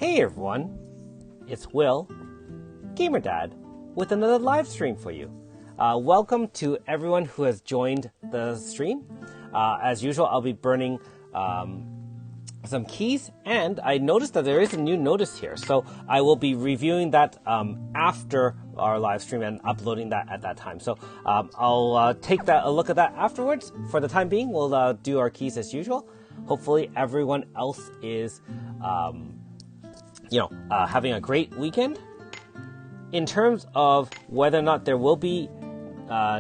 Hey everyone, it's Will, Gamer Dad, with another live stream for you. Welcome to everyone who has joined the stream. As usual, I'll be burning some keys, and I noticed that there is a new notice here, so I will be reviewing that after our live stream and uploading that at that time. So I'll take a look at that afterwards. For the time being, we'll do our keys as usual. Hopefully everyone else is having a great weekend. In terms of whether or not there will be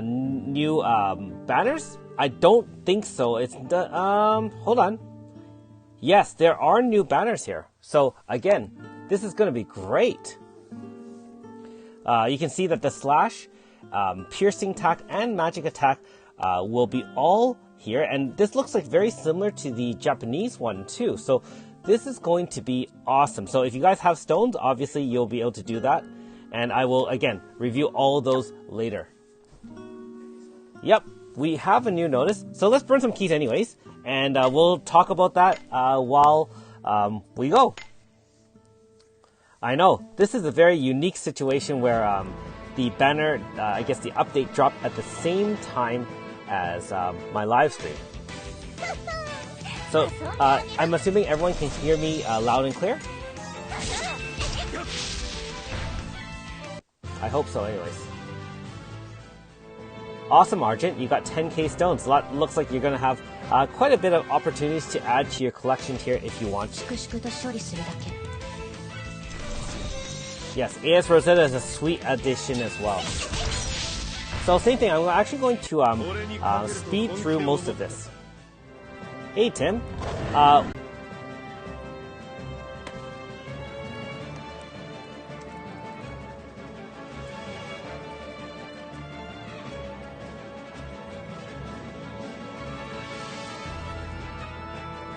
new banners, I don't think so. It's hold on. Yes, there are new banners here. So again, this is going to be great. You can see that the slash, piercing attack, and magic attack will be all here, and this looks like very similar to the Japanese one too. So this is going to be awesome. So if you guys have stones, obviously you'll be able to do that, and I will again review all those later. Yep, we have a new notice. So let's burn some keys anyways, and we'll talk about that while we go. I know this is a very unique situation where the banner, I guess the update dropped at the same time as my live stream. So I'm assuming everyone can hear me loud and clear? I hope so anyways. Awesome, Argent. You got 10k stones. Looks like you're going to have quite a bit of opportunities to add to your collection here if you want to. Yes, AS Rosetta is a sweet addition as well. So same thing, I'm actually going to speed through most of this. Hey Tim.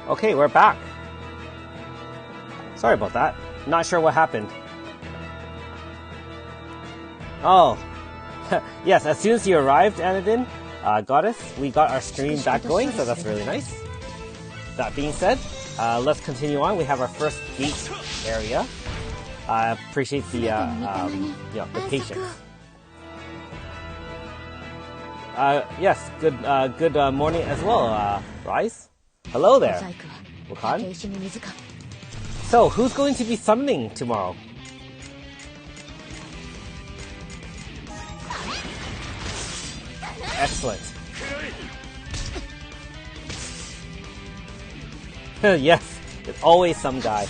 Okay, we're back. Sorry about that. Not sure what happened. Oh. Yes, as soon as you arrived, Anadin, Goddess, we got our stream back going, so that's really nice. That being said, let's continue on. We have our first gate area. I appreciate the patience. Yes, good morning as well, Rise. Hello there, Wukan. So, who's going to be summoning tomorrow? Excellent. Yes, it's always some guy.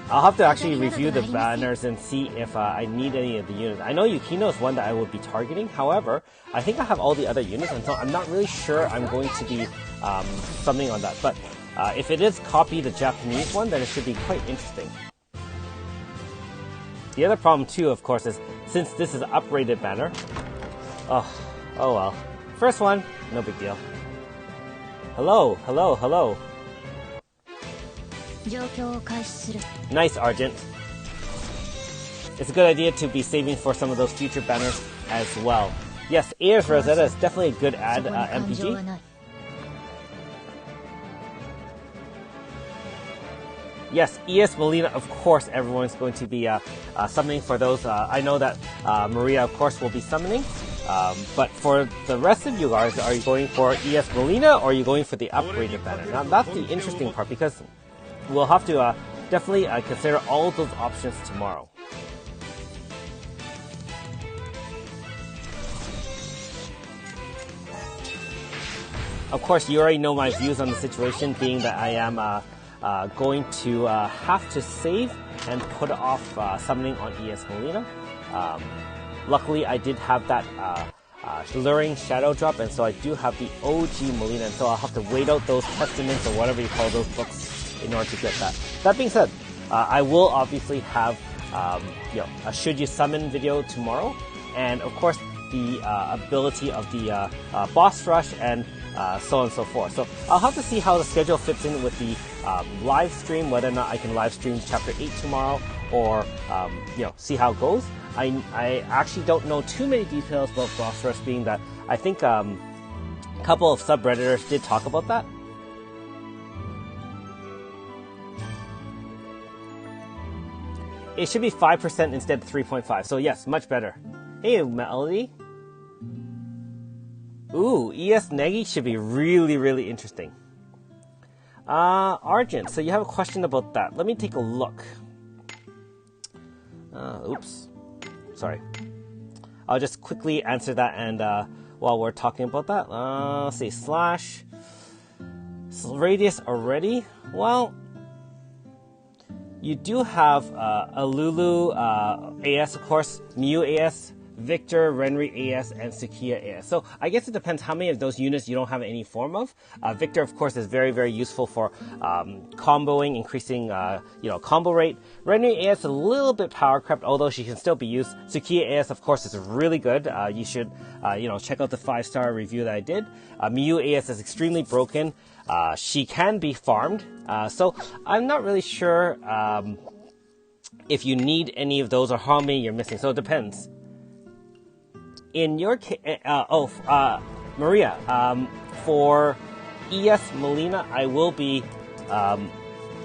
I'll have to actually review the banners and see if I need any of the units. I know Yukino is one that I would be targeting. However, I think I have all the other units, and so I'm not really sure I'm going to be summoning on that. But if it is copy the Japanese one, then it should be quite interesting. The other problem too, of course, is since this is an uprated banner. Oh well. First one, no big deal. Hello. Nice, Argent. It's a good idea to be saving for some of those future banners as well. Yes, AS Rosetta is definitely a good add, MPG. Yes, ES Melina, of course, everyone's going to be summoning for those. I know that Maria, of course, will be summoning. But for the rest of you guys, are you going for ES Melina or are you going for the upgraded banner? Now, that's the interesting part because we'll have to definitely consider all of those options tomorrow. Of course, you already know my views on the situation, being that I am going to have to save and put off summoning on ES Melina. Luckily, I did have that Luring Shadow drop, and so I do have the OG Melina, and so I'll have to wait out those testaments or whatever you call those books in order to get that. That being said, I will obviously have a Should You Summon video tomorrow, and of course the ability of the boss rush and so on and so forth. So I'll have to see how the schedule fits in with the live stream, whether or not I can live stream chapter 8 tomorrow, or see how it goes. I actually don't know too many details about boss rush, being that I think a couple of subredditors did talk about that. It should be 5% instead of 3.5. So yes, much better. Hey, Melody. Ooh, ES Negi should be really, really interesting. Argent, so you have a question about that. Let me take a look. Oops. Sorry. I'll just quickly answer that, and while we're talking about that, let's see, slash radius already. Well, you do have a Lulu AS, of course, Mew AS, Victor, Renri AS, and Sakia AS. So I guess it depends how many of those units you don't have any form of. Victor, of course, is very, very useful for comboing, increasing, combo rate. Renri AS is a little bit power crept, although she can still be used. Sakia AS, of course, is really good. You should, check out the 5-star review that I did. Mew AS is extremely broken. She can be farmed. So I'm not really sure if you need any of those or how many you're missing. So it depends. In your case, Maria, for ES Melina, I will be,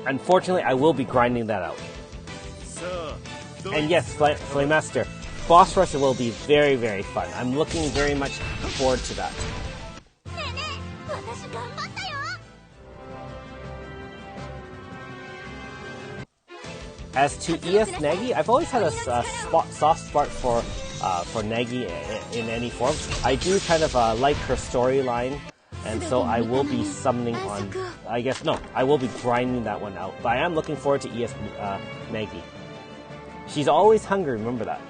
unfortunately, I will be grinding that out. And yes, Flamemaster, Boss Rush will be very, very fun. I'm looking very much forward to that. As to ES Nagi, I've always had a soft spot for Nagi in any form. I do kind of like her storyline, and so I will be summoning on, I will be grinding that one out. But I am looking forward to ES Nagi. She's always hungry, remember that.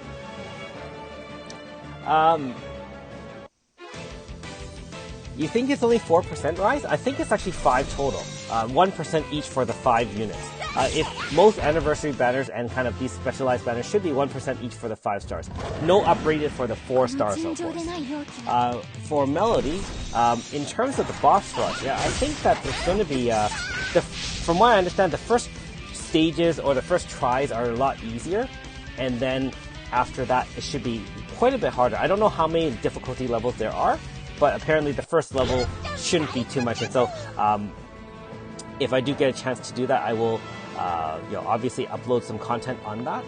You think it's only 4% rise? I think it's actually 5 total. 1% each for the 5 units. If most anniversary banners and kind of these specialized banners should be 1% each for the 5 stars. No uprated for the 4 stars, of course. For Melody, in terms of the boss rush, I think that there's going to be, from what I understand, the first stages or the first tries are a lot easier, and then after that it should be quite a bit harder. I don't know how many difficulty levels there are, but apparently the first level shouldn't be too much, and so if I do get a chance to do that, I will obviously upload some content on that.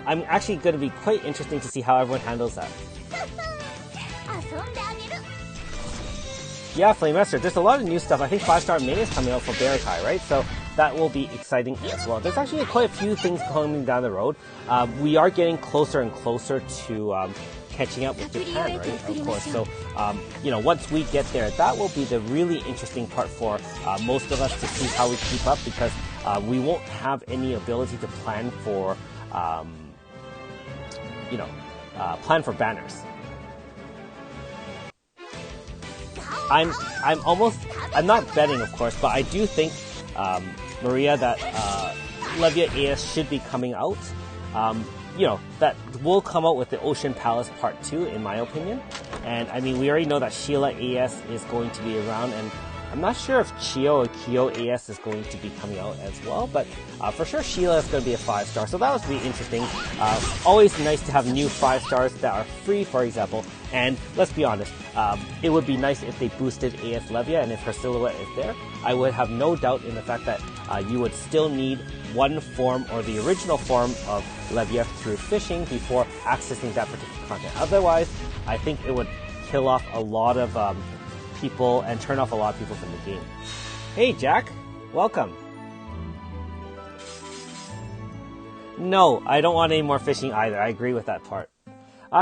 I'm actually going to be quite interesting to see how everyone handles that. Yeah, Flamemaster, there's a lot of new stuff. I think 5-star May is coming out for Barakai, right? So that will be exciting as well. There's actually quite a few things coming down the road. We are getting closer and closer to catching up with Japan, right? Of course. So, once we get there, that will be the really interesting part for most of us to see how we keep up, because we won't have any ability to plan for, banners. I'm not betting, of course, but I do think, Maria, that Levia AS should be coming out. That will come out with the Ocean Palace Part 2, in my opinion. And, I mean, we already know that Sheila AS is going to be around, and I'm not sure if Chio or Kyo AS is going to be coming out as well, but for sure Sheila is going to be a 5-star, so that would be interesting. Always nice to have new 5-stars that are free, for example, and let's be honest, it would be nice if they boosted AS Levia, and if her silhouette is there, I would have no doubt in the fact that you would still need one form or the original form of Levia through fishing before accessing that particular content. Otherwise, I think it would kill off a lot of people and turn off a lot of people from the game. Hey Jack, welcome. No, I don't want any more fishing either. I agree with that part.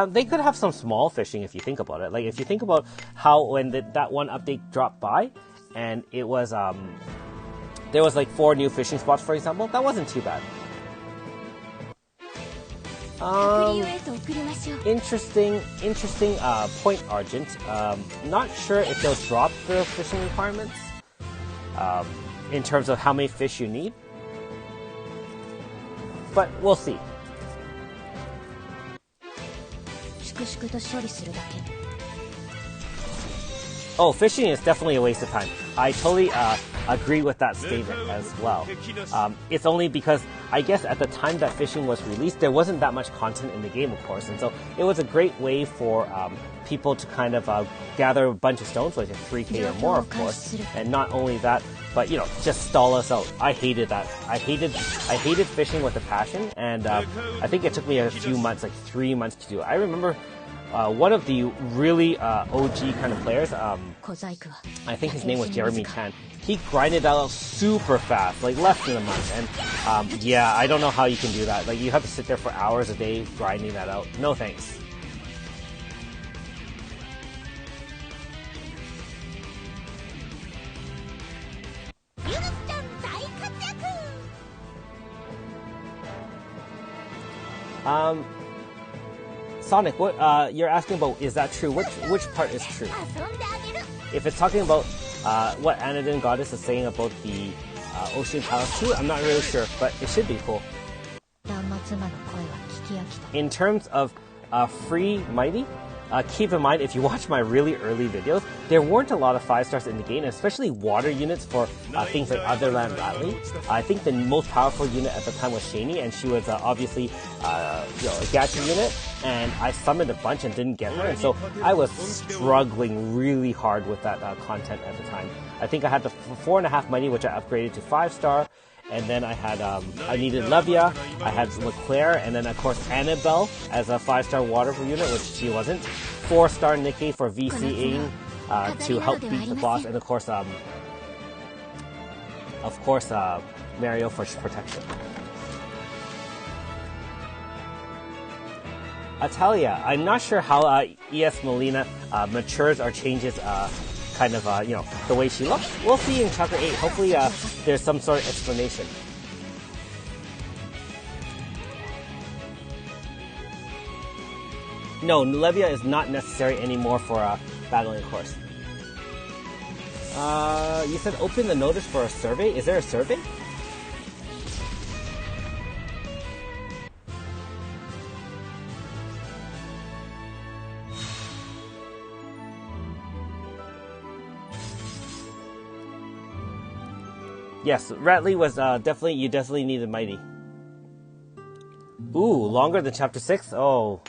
They could have some small fishing if you think about it. Like if you think about how when that one update dropped by, and it was there was like 4 new fishing spots, for example. That wasn't too bad. Interesting point, Argent. Not sure if they'll drop the fishing requirements in terms of how many fish you need, but we'll see. Oh, fishing is definitely a waste of time. I totally agree with that statement as well. It's only because I guess at the time that fishing was released, there wasn't that much content in the game, of course, and so it was a great way for people to kind of gather a bunch of stones, like 3K or more, of course, and not only that, but just stall us out. I hated that. I hated fishing with a passion, and I think it took me a few months, like 3 months to do it. I remember one of the really OG kind of players, I think his name was Jeremy Chan. He grinded out super fast, like less than a month. And yeah, I don't know how you can do that. Like you have to sit there for hours a day grinding that out. No thanks. Sonic, what you're asking about, is that true? Which part is true? If it's talking about what Anadin Goddess is saying about the Ocean Palace 2, I'm not really sure, but it should be cool. In terms of free Mighty, keep in mind, if you watch my really early videos, there weren't a lot of 5 stars in the game, especially water units for things like Otherland Rally. I think the most powerful unit at the time was Shani, and she was obviously a gacha unit, and I summoned a bunch and didn't get her, and so I was struggling really hard with that content at the time. I think I had the 4.5 Mighty, which I upgraded to 5 star, and then I had I needed Levia, I had Leclerc, and then of course Annabelle as a 5-star water unit, which she wasn't. 4-star Nikki for VCing to help beat the boss, and of course Mario for protection. Atalia, I'm not sure how ES Melina matures or changes kind of, the way she looks. We'll see in Chapter 8. Hopefully there's some sort of explanation. No, Levia is not necessary anymore for battling, of course. You said open the notice for a survey? Is there a survey? Yes, Ratley was you definitely needed Mighty. Ooh, longer than Chapter 6? Oh.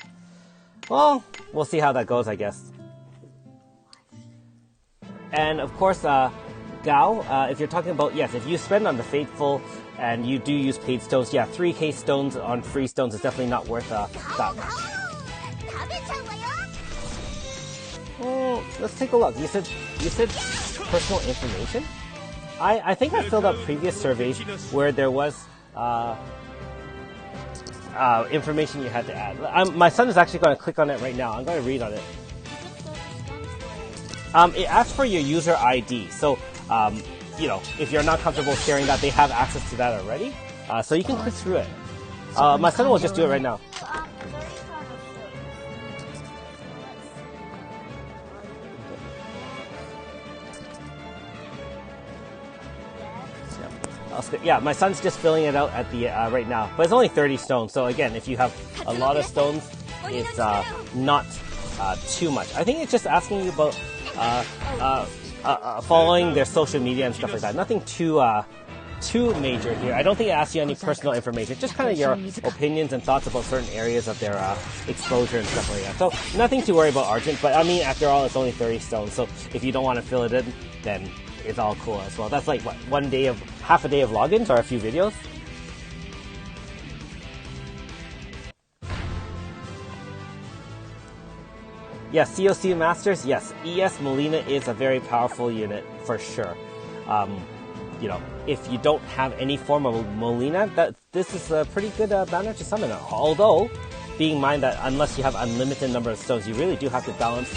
Well, we'll see how that goes, I guess. And of course, Gao, if you're talking about, yes, if you spend on the Faithful and you do use paid stones, yeah, 3K stones on free stones is definitely not worth that much. Oh, let's take a look. You said personal information? I think I filled out previous surveys where there was information you had to add. My son is actually going to click on it right now. I'm going to read on it. It asks for your user ID. So, if you're not comfortable sharing that, they have access to that already. So you can click through it. My son will just do it right now. Yeah, my son's just filling it out at the right now, but it's only 30 stones. So again, if you have a lot of stones, it's not too much. I think it's just asking you about following their social media and stuff like that. Nothing too major here. I don't think it asks you any personal information. Just kind of your opinions and thoughts about certain areas of their exposure and stuff like that. So nothing to worry about, Argent. But I mean, after all, it's only 30 stones. So if you don't want to fill it in, then it's all cool as well. That's like, what, half a day of logins or a few videos? Yes, COC Masters, yes. ES Melina is a very powerful unit, for sure. If you don't have any form of Melina, this is a pretty good banner to summon. Although, being in mind that unless you have unlimited number of stones, you really do have to balance,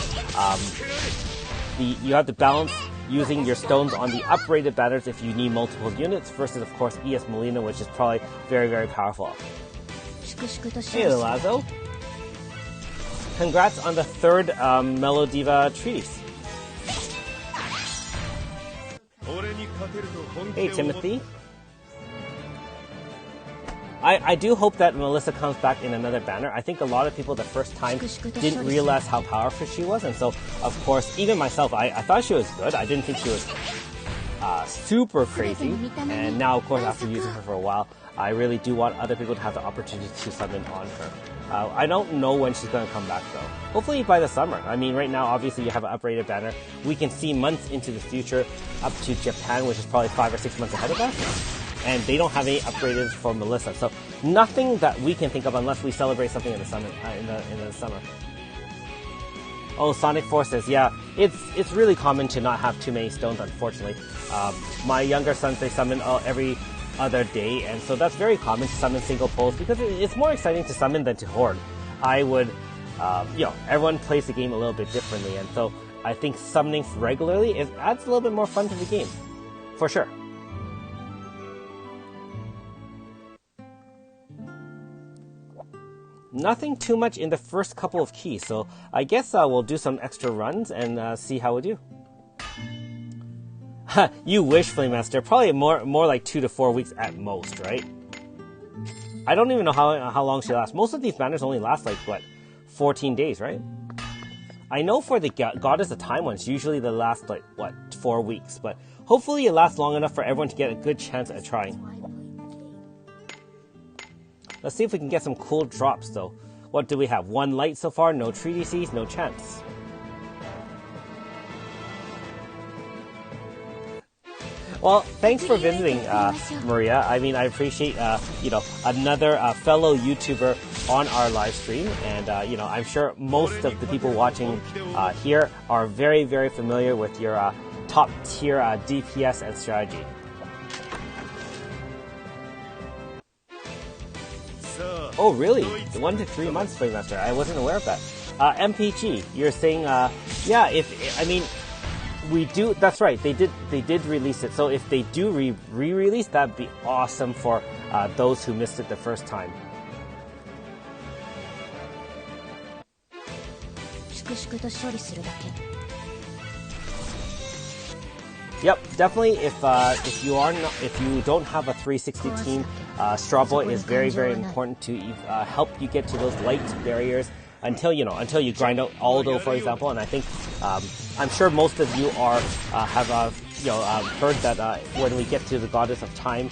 using your stones on the uprated banners if you need multiple units, versus, of course, ES Melina, which is probably very, very powerful. Hey, Lazo. Congrats on the 3rd Melodiva treatise. Hey, Timothy. I do hope that Melissa comes back in another banner. I think a lot of people the first time didn't realize how powerful she was, and so, of course, even myself, I thought she was good. I didn't think she was super crazy. And now, of course, after using her for a while, I really do want other people to have the opportunity to summon on her. I don't know when she's going to come back, though. Hopefully by the summer. I mean, right now, obviously, you have an upgraded banner. We can see months into the future up to Japan, which is probably 5 or 6 months ahead of us. And they don't have any upgrades for Melissa. So nothing that we can think of unless we celebrate something in the summer. In the summer. Oh, Sonic Forces. Yeah, it's really common to not have too many stones, unfortunately. My younger sons, they summon every other day, and so that's very common to summon single poles because it's more exciting to summon than to hoard. I would, everyone plays the game a little bit differently, and so I think summoning regularly adds a little bit more fun to the game, for sure. Nothing too much in the first couple of keys, so I guess we'll do some extra runs and see how we do. You wish, Flamemaster. Probably more like 2 to 4 weeks at most, right? I don't even know how long she lasts. Most of these banners only last like, what, 14 days, right? I know for the Goddess of Time ones, usually they last like, what, 4 weeks. But hopefully it lasts long enough for everyone to get a good chance at trying. Let's see if we can get some cool drops, though. What do we have? 1 light so far, no 3DCs, no chance. Well, thanks for visiting, Maria. I mean, I appreciate, another fellow YouTuber on our live stream. And, I'm sure most of the people watching here are very, very familiar with your top-tier DPS and strategy. Oh, really? 1 to 3 months, Playmaster. I wasn't aware of that. MPG, you're saying, we do. That's right. They did release it. So if they do re-release, that'd be awesome for those who missed it the first time. Yep, definitely. If you don't have a 360 team, Straw Boy is very, very important to help you get to those light barriers until you grind out Aldo, for example. And I think I'm sure most of you have heard that when we get to the Goddess of Time,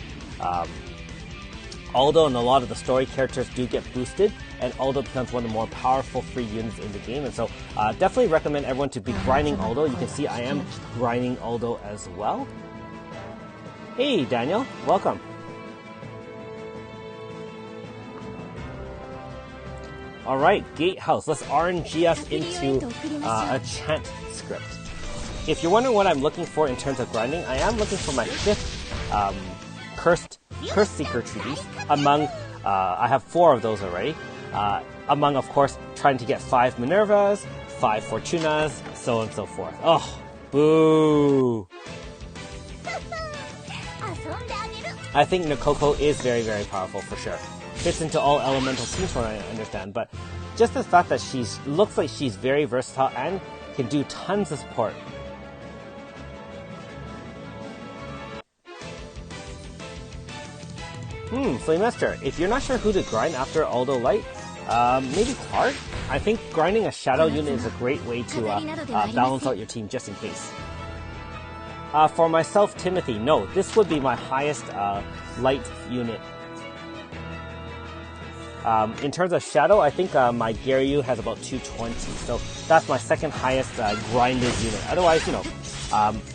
Aldo and a lot of the story characters do get boosted, and Aldo becomes one of the more powerful free units in the game. And so definitely recommend everyone to be grinding Aldo. You can see I am grinding Aldo as well. Hey Daniel, welcome. Alright, Gatehouse. Let's RNG us into a chant script. If you're wondering what I'm looking for in terms of grinding, I am looking for my 5th Curse Seeker treaties among, I have 4 of those already, among, of course, trying to get 5 Minervas, 5 Fortunas, so on and so forth. Oh, boo! I think Nakoko is very, very powerful for sure. Fits into all elemental teams from what I understand, but just the fact that looks like she's very versatile and can do tons of support. Flamester, if you're not sure who to grind after Aldo Light, maybe Clark? I think grinding a Shadow unit is a great way to balance out your team just in case. For myself, Timothy, no, this would be my highest Light unit. In terms of Shadow, I think my Garyu has about 220, so that's my 2nd highest grinded unit. Otherwise,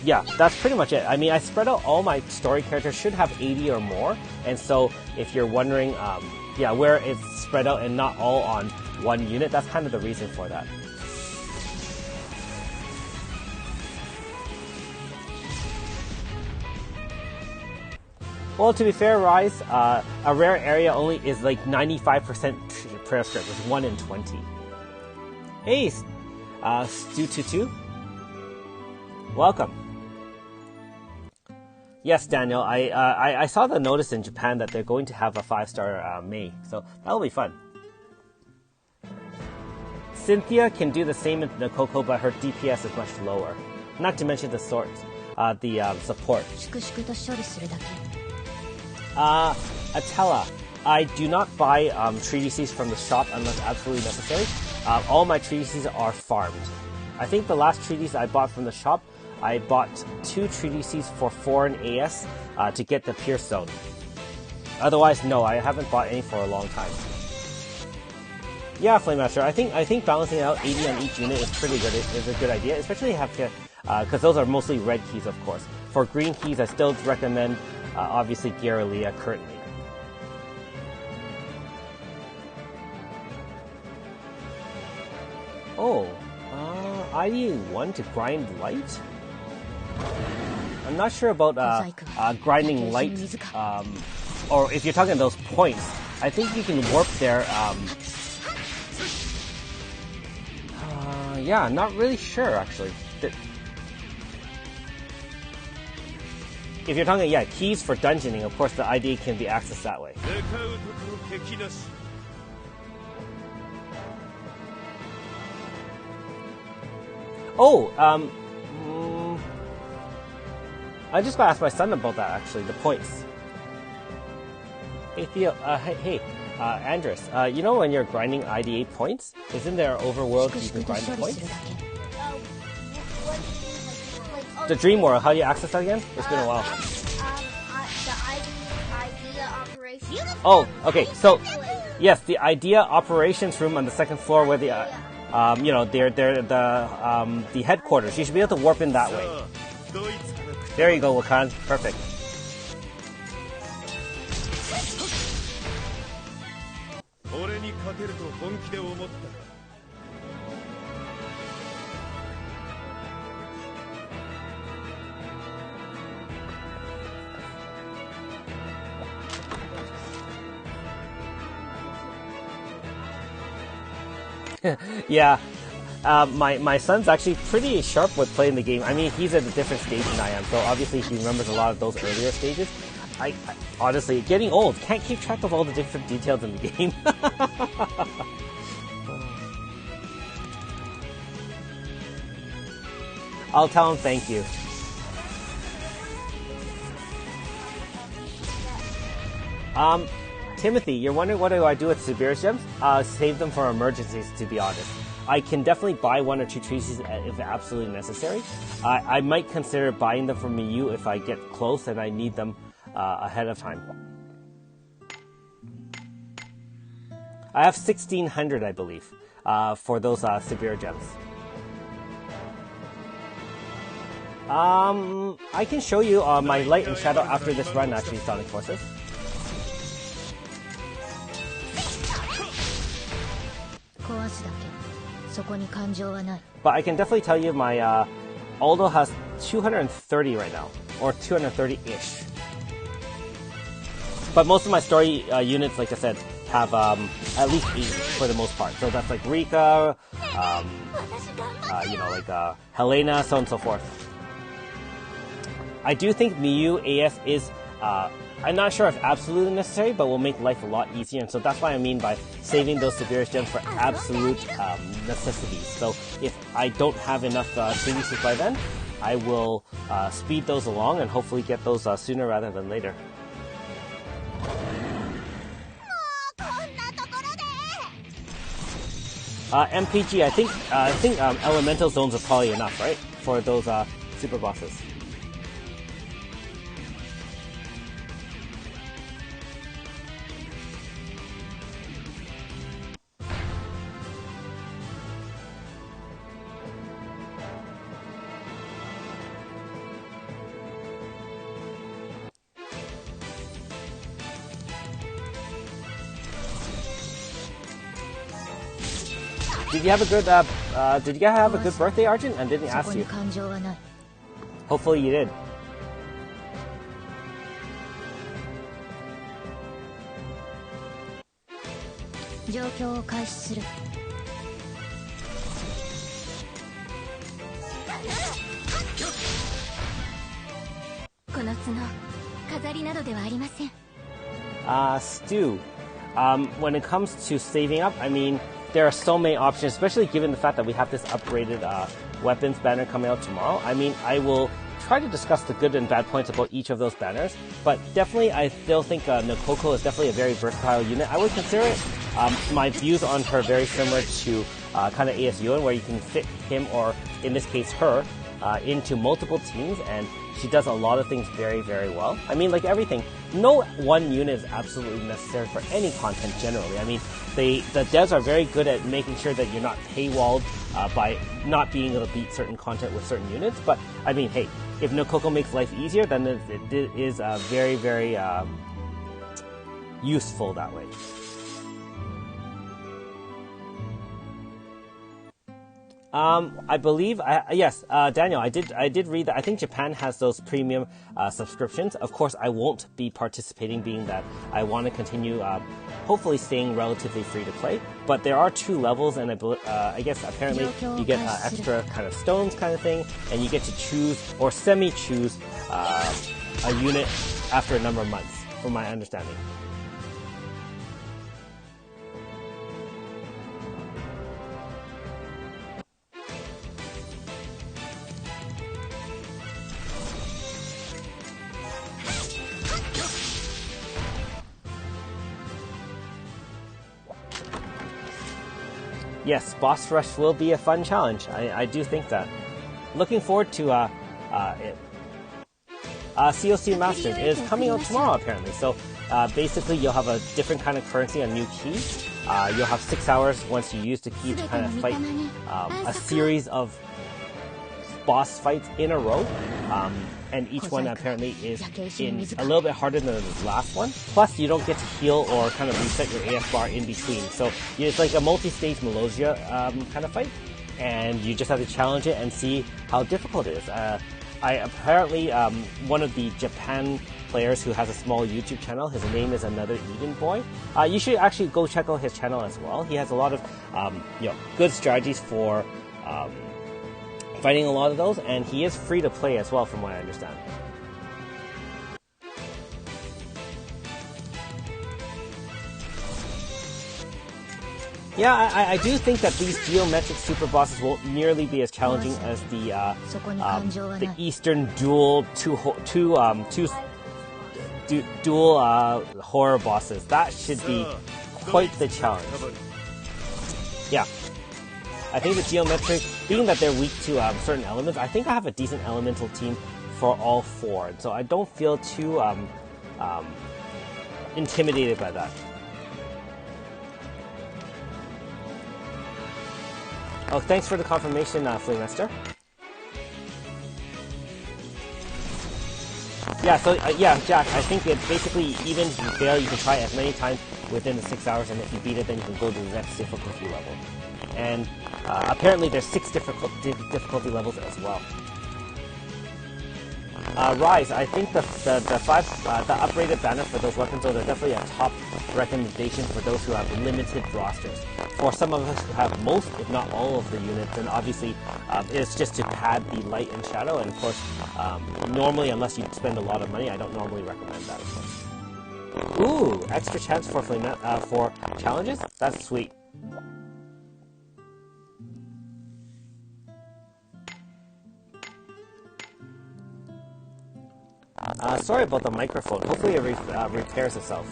yeah, that's pretty much it. I mean, I spread out all my story characters, should have 80 or more, and so if you're wondering, where it's spread out and not all on one unit, that's kind of the reason for that. Well, to be fair, Rise, a rare area only is like 95% prayer script, it's 1 in 20. Hey, Stu22, welcome. Yes, Daniel, I saw the notice in Japan that they're going to have a 5-star May, so that'll be fun. Cynthia can do the same in Nakoko, but her DPS is much lower. Not to mention the swords, the support. Atella, I do not buy 3DCs from the shop unless absolutely necessary. All my 3DCs are farmed. I think the last 3Ds I bought from the shop I bought 2 treaty seeds for 4 in AS to get the Pierce Zone. Otherwise, no, I haven't bought any for a long time. Yeah, Flame Master, I think balancing out 80 on each unit is pretty good. It is a good idea, especially because those are mostly red keys, of course. For green keys, I still recommend obviously Gyaralia currently. Oh, ID1 to grind light? I'm not sure about grinding light, or if you're talking those points. I think you can warp there. Yeah, not really sure actually. If you're talking, yeah, keys for dungeoning, of course the ID can be accessed that way. Oh, I just gotta ask my son about that actually, the points. Hey Theo, hey, Andres, you know when you're grinding ID8 points, isn't there an overworld you can grind the points? The Dream World, how do you access that again? It's been a while. The idea operations. Oh, okay, so, yes, the idea operations room on the second floor where the, you know, they're the headquarters. You should be able to warp in that way. There you go, Wakan. Perfect. Yeah, my son's actually pretty sharp with playing the game. I mean, he's at a different stage than I am, so obviously he remembers a lot of those earlier stages. I honestly, getting old, can't keep track of all the different details in the game. I'll tell him thank you. Timothy, you're wondering what do I do with Siberius gems? Save them for emergencies, to be honest. I can definitely buy 1 or 2 trees if absolutely necessary. I might consider buying them from EU if I get close and I need them ahead of time. I have 1,600, I believe, for those Sibir gems. I can show you my light and shadow after this run, actually, Sonic Forces. But I can definitely tell you my Aldo has 230 right now, or 230-ish. But most of my story units, like I said, have at least 80 for the most part. So that's like Rika, you know, like Helena, so on and so forth. I do think Miyu AS is, I'm not sure if absolutely necessary, but will make life a lot easier. And so that's what I mean by saving those Siberius gems for absolute necessities. So if I don't have enough treatises by then, I will speed those along and hopefully get those sooner rather than later. MPG, I think elemental zones are probably enough, right, for those super bosses. Did you have a good birthday, Arjun? I didn't ask you. Hopefully you did. Stu, when it comes to saving up, I mean, there are so many options, especially given the fact that we have this upgraded weapons banner coming out tomorrow. I mean, I will try to discuss the good and bad points about each of those banners, but definitely I still think Nokoko is definitely a very versatile unit. I would consider it. My views on her very similar to kind of ASUN, where you can fit him, or in this case her, into multiple teams, and she does a lot of things very, very well. I mean, like everything, no one unit is absolutely necessary for any content generally. I mean, the devs are very good at making sure that you're not paywalled by not being able to beat certain content with certain units. But I mean, hey, if Nokoko makes life easier, then it is very, very useful that way. I believe, yes, Daniel, I did read that. I think Japan has those premium subscriptions. Of course, I won't be participating, being that I want to continue, hopefully staying relatively free to play. But there are 2 levels, and I guess apparently you get extra kind of stones kind of thing, and you get to choose or semi-choose a unit after a number of months, from my understanding. Yes, Boss Rush will be a fun challenge. I do think that. Looking forward to it. COC Masters is coming out tomorrow, apparently. So basically, you'll have a different kind of currency, a new key. You'll have 6 hours once you use the key to kind of fight a series of boss fights in a row. And each one apparently is a little bit harder than the last one. Plus, you don't get to heal or kind of reset your AF bar in between. So it's like a multi-stage Melosia kind of fight, and you just have to challenge it and see how difficult it is. I apparently, one of the Japan players who has a small YouTube channel, his name is Another Eden Boy. You should actually go check out his channel as well. He has a lot of good strategies for fighting a lot of those, and he is free to play as well, from what I understand. Yeah, I do think that these geometric super bosses won't nearly be as challenging as the Eastern dual dual horror bosses. That should be quite the challenge. Yeah. I think the geometric, being that they're weak to certain elements, I think I have a decent elemental team for all 4. So I don't feel too intimidated by that. Oh, thanks for the confirmation, Flamester. Yeah, so, yeah, Jack, I think it's basically, even if you fail, you can try as many times within the 6 hours, and if you beat it, then you can go to the next difficulty level. And apparently there's 6 difficulty levels as well. Rise, I think the upgraded banner for those weapons are definitely a top recommendation for those who have limited rosters. For some of us who have most, if not all, of the units, and obviously it's just to pad the light and shadow. And of course, normally, unless you spend a lot of money, I don't normally recommend that. Of course. Ooh, extra chance for challenges? That's sweet. Sorry about the microphone. Hopefully it repairs itself.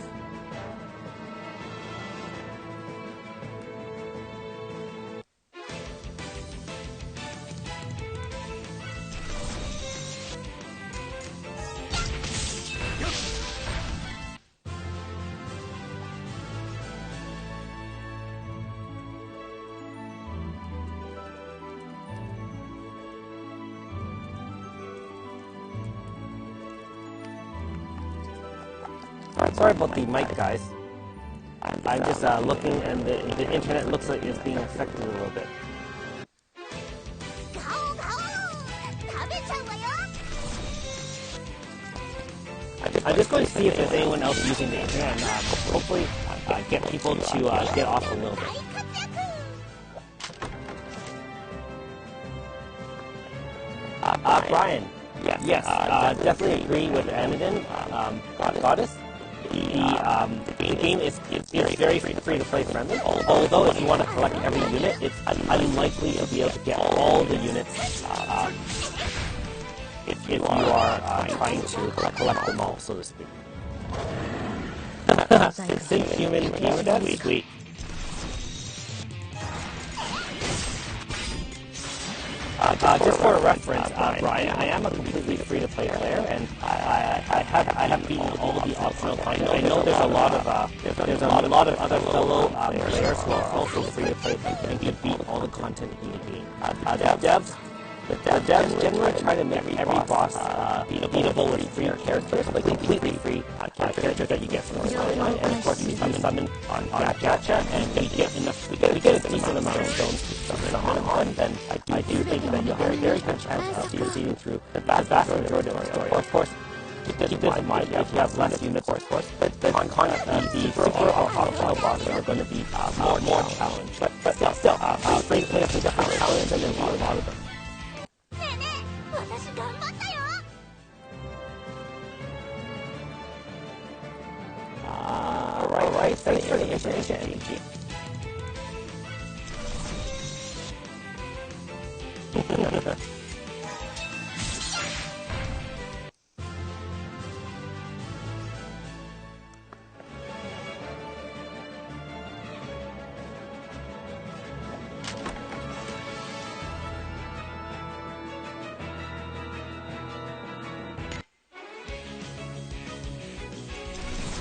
Sorry about the mic, guys. I'm just looking, and the internet looks like it's being affected a little bit. I'm just going to see if there's anyone else using the internet, and hopefully get people to get off a little bit. Brian, yes, definitely agree with Amidon, Goddess. The game is very free-to-play friendly, although if you want to collect every unit, it's unlikely to be able to get all the units if you are trying to collect them all, so to speak. Synth human gamer dad? Sweet. just for a reference, Brian, I am a completely free-to-play player, and I have beaten all the optional content. I know there's a lot of other fellow players who are also free-to-play and can beat all the content in the game. The devs generally try to make every boss beatable with free characters, like completely free characters that you get from the online. And of course, we summon on gacha, and we get a decent amount of stones to summon on. Then I do think that you have a very good chance of succeeding through the vast majority of the story. Of course, keep this in mind if you have less units, of course, but the super optional bosses are going to be more challenged. But still, free to play is a different challenge than a lot of them. Alright, thanks for the information.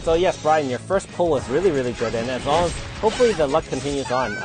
So yes, Brian, your first pull was really, really good, and as long as hopefully the luck continues on.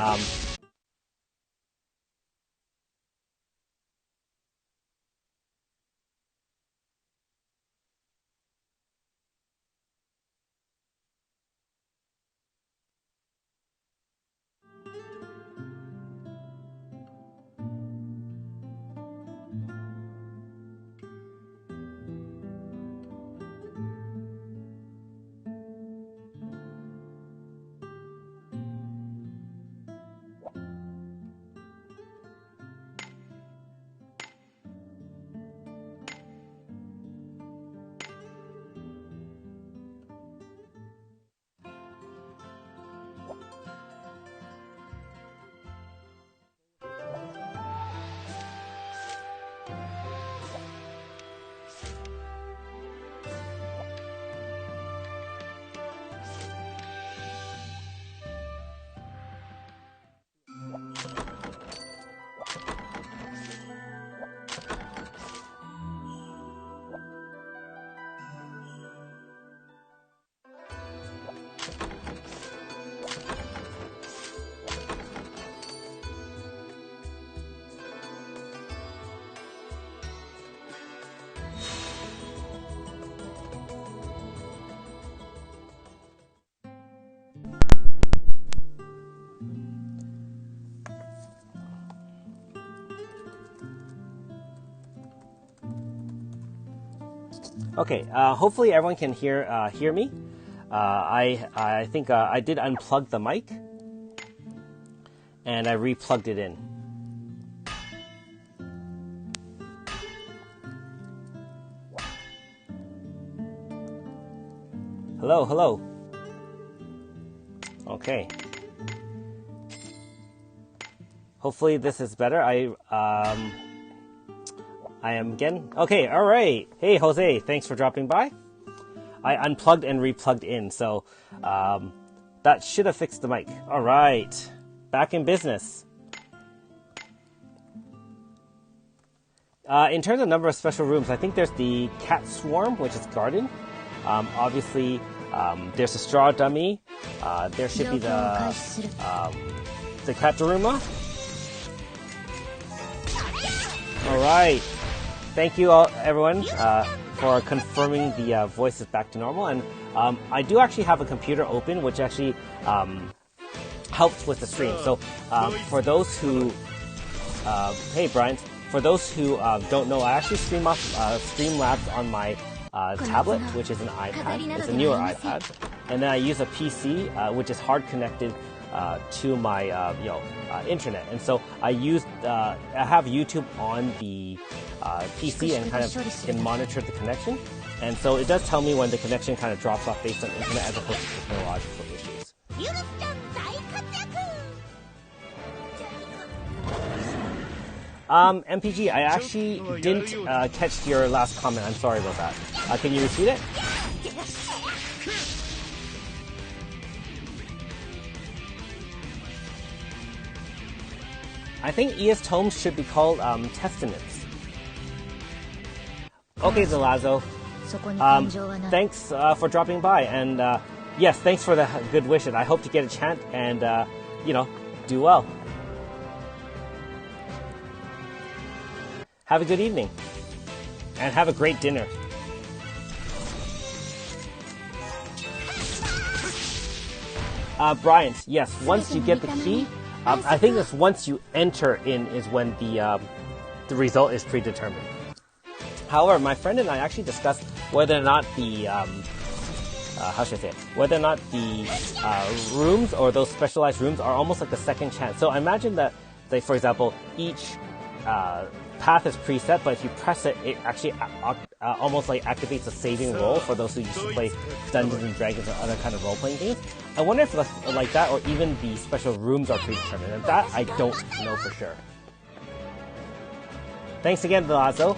Okay, hopefully everyone can hear me. I think I did unplug the mic, and I replugged it in. Hello. Okay. Hopefully this is better. I am again. Okay, all right. Hey, Jose, thanks for dropping by. I unplugged and replugged in, so that should have fixed the mic. All right, back in business. In terms of number of special rooms, I think there's the cat swarm, which is garden. Obviously, there's a straw dummy. There should be the Kataruma. All right. Thank you all, everyone, for confirming the voice is back to normal. And I do actually have a computer open, which actually helps with the stream. So for those who, hey Brian, for those who don't know, I actually Streamlabs on my tablet, which is an iPad. It's a newer iPad, and then I use a PC, which is hard connected to my internet. And so I have YouTube on the PC and kind of can monitor the connection. And so it does tell me when the connection kind of drops off based on internet as opposed to technological issues. MPG, I actually didn't catch your last comment. I'm sorry about that. Can you repeat it? I think ES tomes should be called Testaments. Okay, Zalazo. Thanks for dropping by, and yes, thanks for the good wishes. I hope to get a chant and do well. Have a good evening, and have a great dinner. Bryant, yes, once you get the key, I think it's once you enter in is when the result is predetermined. However, my friend and I actually discussed whether or not the whether or not the rooms or those specialized rooms are almost like a second chance. So I imagine that, say, for example, each path is preset, but if you press it, it actually almost like activates a saving roll for those who used to play Dungeons and Dragons or other kind of role-playing games. I wonder if like that, or even the special rooms are predetermined. And that I don't know for sure. Thanks again, Velasco.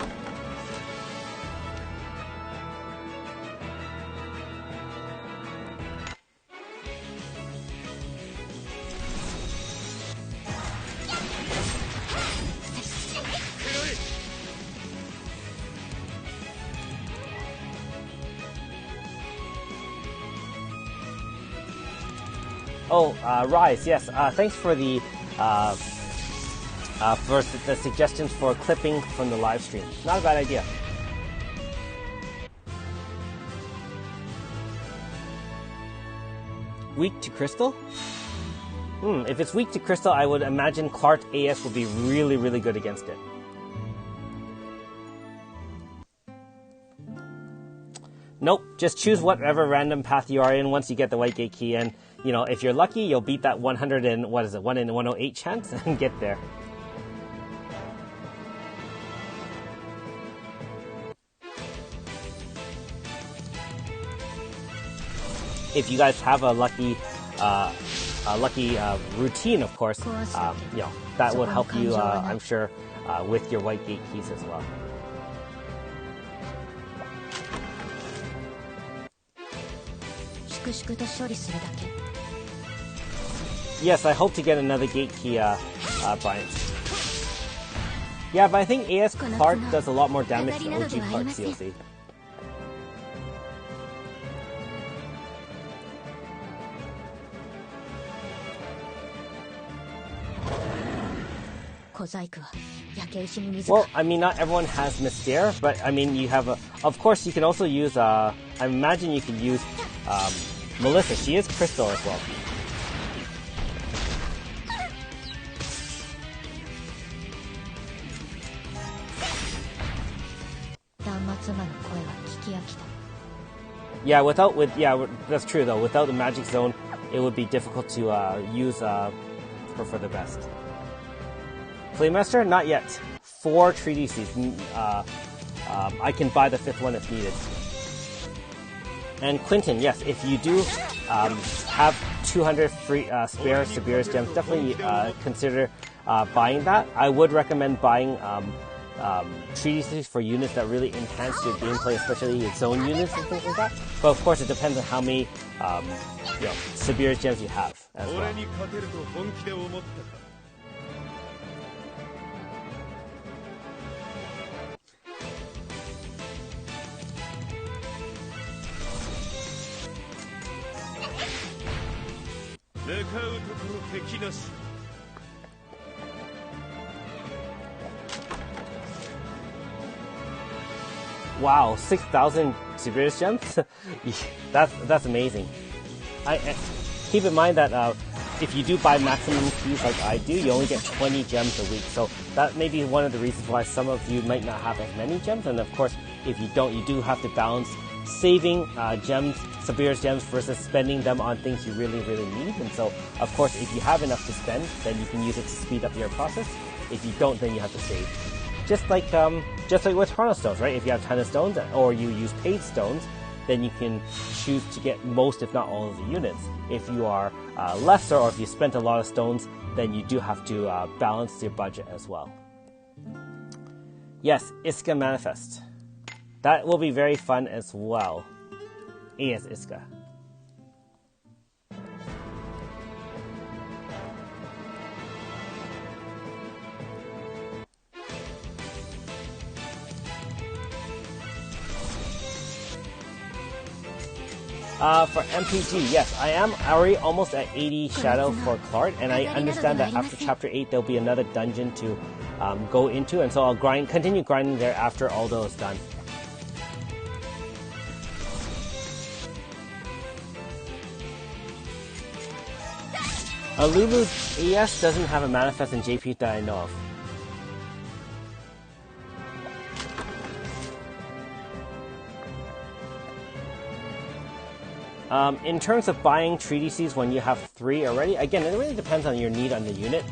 Oh, Rise, yes. Thanks for the suggestions for clipping from the live stream. Not a bad idea. Weak to Crystal? If it's weak to Crystal, I would imagine Clark AS would be really, really good against it. Nope, just choose whatever random path you are in once you get the White Gate key, and if you're lucky, you'll beat that 100 and 1 in 108 chance and get there. If you guys have a lucky routine, of course, that would help you, I'm sure, with your White Gate keys as well. Yes, I hope to get another gate key, Brian. Yeah, but I think AS Clark does a lot more damage than OG Clark CLC. Well, I mean, not everyone has Mystere, but I mean, you have of course, you can also use, I imagine you can use, Melissa. She is Crystal as well. Yeah, that's true though. Without the magic zone, it would be difficult to use her for the best. Flamemaster, not yet. 4 treaty seeds. I can buy the 5th one if needed. And Quinton, yes, if you do have 200 free spare Sabir's gems, definitely consider buying that. I would recommend buying treaty seeds for units that really enhance your gameplay, especially your zone units and things like that. But of course, it depends on how many Sabir's gems you have as well. Wow, 6,000 Sabir's gems? that's amazing. Keep in mind that if you do buy maximum keys like I do, you only get 20 gems a week. So that may be one of the reasons why some of you might not have as many gems. And of course, if you don't, you do have to balance saving gems, Sabir's gems, versus spending them on things you really, really need. And so, of course, if you have enough to spend, then you can use it to speed up your process. If you don't, then you have to save. Just like with Chronostones, right? If you have a ton of stones, or you use paid stones, then you can choose to get most, if not all, of the units. If you are lesser, or if you spent a lot of stones, then you do have to balance your budget as well. Yes, Iska Manifest. That will be very fun as well. AS Iska. For MPG, yes, I am already almost at 80 Shadow for Clark, and I understand that after Chapter 8 there'll be another dungeon to go into, and so I'll continue grinding there after all those done. Lulu ES doesn't have a manifest in JP that I know of. In terms of buying treatises when you have 3 already, again, it really depends on your need on the unit.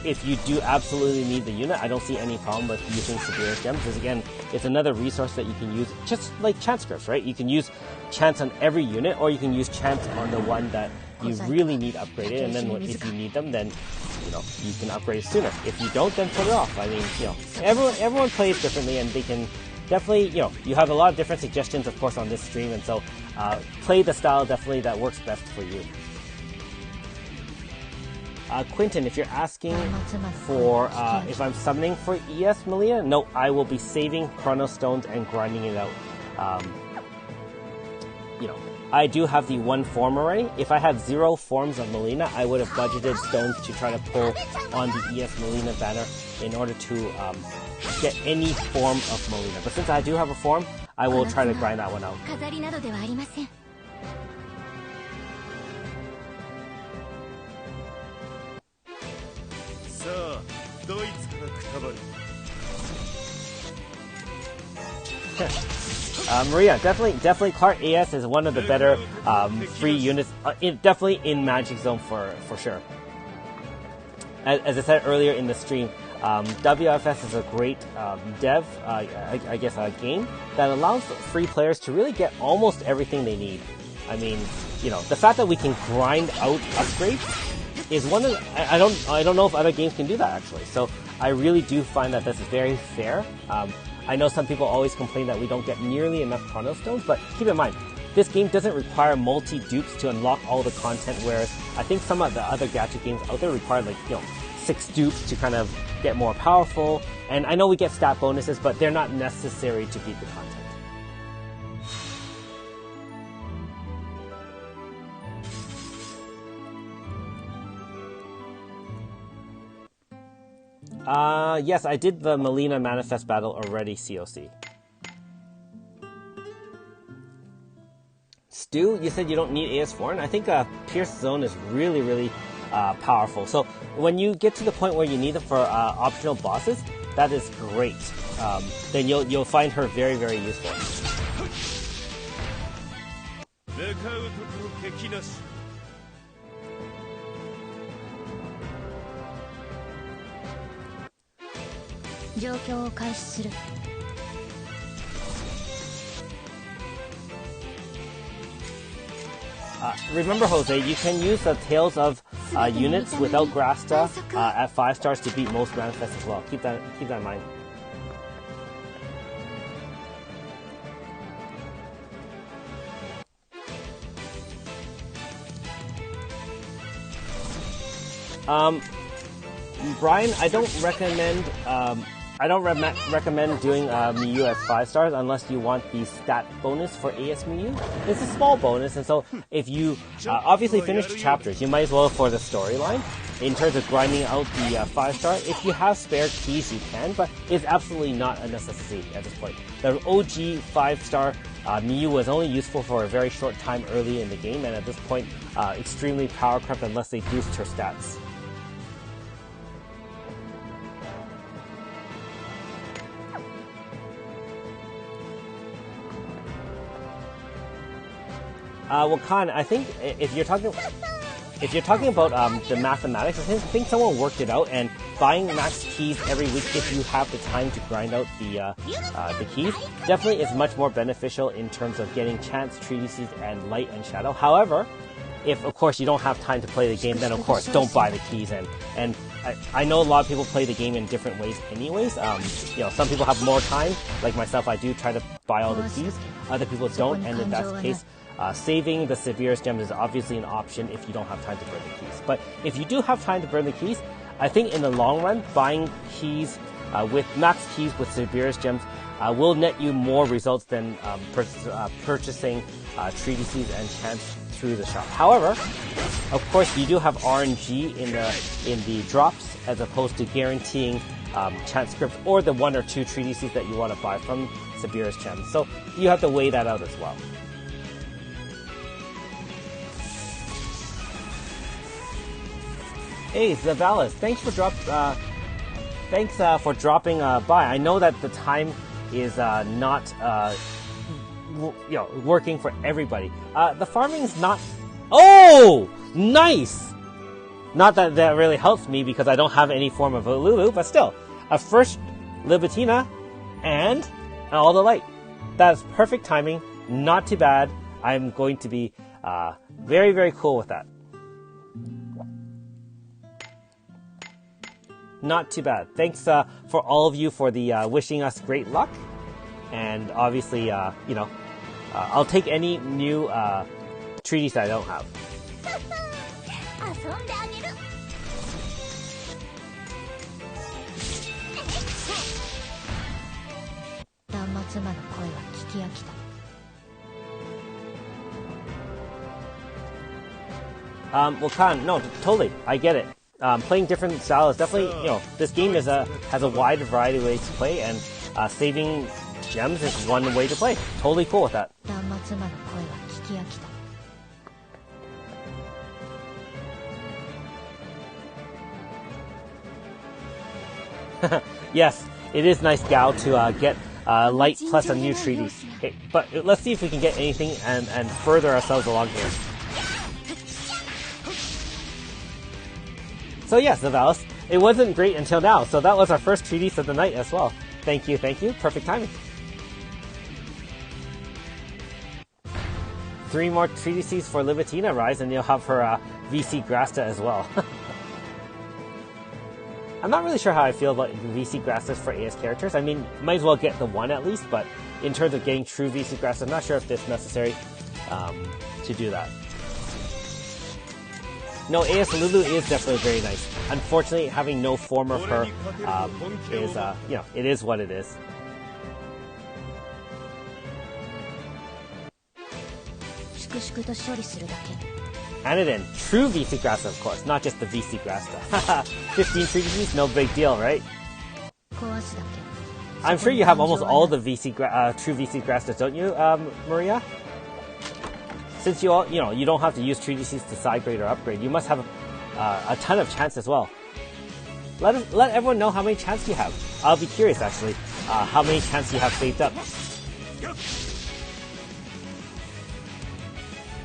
If you do absolutely need the unit, I don't see any problem with using Severe Gems, because again, it's another resource that you can use, just like chance scripts, right? You can use chance on every unit, or you can use chance on the one that you really need upgraded, and then if you need them, then you can upgrade sooner. If you don't, then put it off. I mean, everyone plays differently, and they can definitely, you have a lot of different suggestions, of course, on this stream, and so play the style definitely that works best for you. Quinton, if you're asking for if I'm summoning for ES Melina, no, I will be saving Chrono Stones and grinding it out. I do have the 1 form already. If I had 0 forms of Melina, I would have budgeted stones to try to pull on the ES Melina banner in order to get any form of Melina. But since I do have a form, I will try to grind that one out. Maria, definitely Clark AS is one of the better free units, definitely in Magic Zone for sure. As I said earlier in the stream, WFS is a great I guess a game that allows free players to really get almost everything they need. I mean, the fact that we can grind out upgrades is one of I don't know if other games can do that actually. So I really do find that this is very fair. I know some people always complain that we don't get nearly enough Chrono Stones, but keep in mind, this game doesn't require multi-dupes to unlock all the content, whereas I think some of the other gacha games out there require 6 dupes to kind of get more powerful. And I know we get stat bonuses, but they're not necessary to beat the content. Yes, I did the Melina Manifest battle already, COC. Stu, you said you don't need AS4, and I think Pierce Zone is really, really powerful. So when you get to the point where you need them for optional bosses, that is great. Then you'll find her very, very useful. Remember, Jose, you can use the Tales of units without Grasta at 5 stars to beat most manifests as well. Keep that in mind. Brian, I don't recommend doing Miyu at 5 stars unless you want the stat bonus for AS Miyu. It's a small bonus, and so if you obviously finish the chapters, you might as well for the storyline. In terms of grinding out the 5 star, if you have spare keys, you can, but it's absolutely not a necessity at this point. The OG 5 star Miyu was only useful for a very short time early in the game, and at this point, extremely power crept unless they boost her stats. Well, Khan, I think if you're talking about the mathematics, I think someone worked it out, and buying max keys every week if you have the time to grind out the keys definitely is much more beneficial in terms of getting chance, treatises, and light and shadow. However, if of course you don't have time to play the game, then of course don't buy the keys. And I know a lot of people play the game in different ways anyways. Some people have more time, like myself. I do try to buy all the keys. Other people don't, and in that case, saving the severest gems is obviously an option if you don't have time to burn the keys. But if you do have time to burn the keys, I think in the long run, buying keys with max keys with severest gems will net you more results than purchasing treatises and chants through the shop. However, of course, you do have RNG in the drops as opposed to guaranteeing chant scripts or the 1 or 2 treatises that you want to buy from Sabira's chants. So you have to weigh that out as well. Hey, Zavalis, thanks for dropping by. I know that the time is not working for everybody. The farming is not. Oh, nice. Not that that really helps me because I don't have any form of a Lulu, but still, a first Libitina and all the light. That's perfect timing. Not too bad. I'm going to be very, very cool with that. Not too bad. Thanks for all of you for the wishing us great luck. And obviously, I'll take any new treaties that I don't have. Well, Khan, no, totally. I get it. Playing different styles is definitely, this game has a wide variety of ways to play, and saving gems is one way to play. Totally cool with that. Yes, it is nice, Gao, to get light plus a new treaty. Okay, but let's see if we can get anything and further ourselves along here. So yes, Zavalis, it wasn't great until now, so that was our first treatise of the night as well. Thank you, perfect timing. 3 more treatises for Libitina Rise, and you'll have her VC Grasta as well. I'm not really sure how I feel about VC Grastas for AS characters. I mean, might as well get the 1 at least, but in terms of getting true VC Grasta, I'm not sure if it's necessary to do that. No, AS Lulu is definitely very nice. Unfortunately, having no form of her is, it is what it is. Aniden, true VC Grasta, of course, not just the VC Grasta. 15 treatises, no big deal, right? I'm sure you have almost all the true VC Grastas, don't you, Maria? Since you don't have to use treatises to side grade or upgrade, you must have a ton of chance as well. Let everyone know how many chance you have. I'll be curious actually, how many chance you have saved up.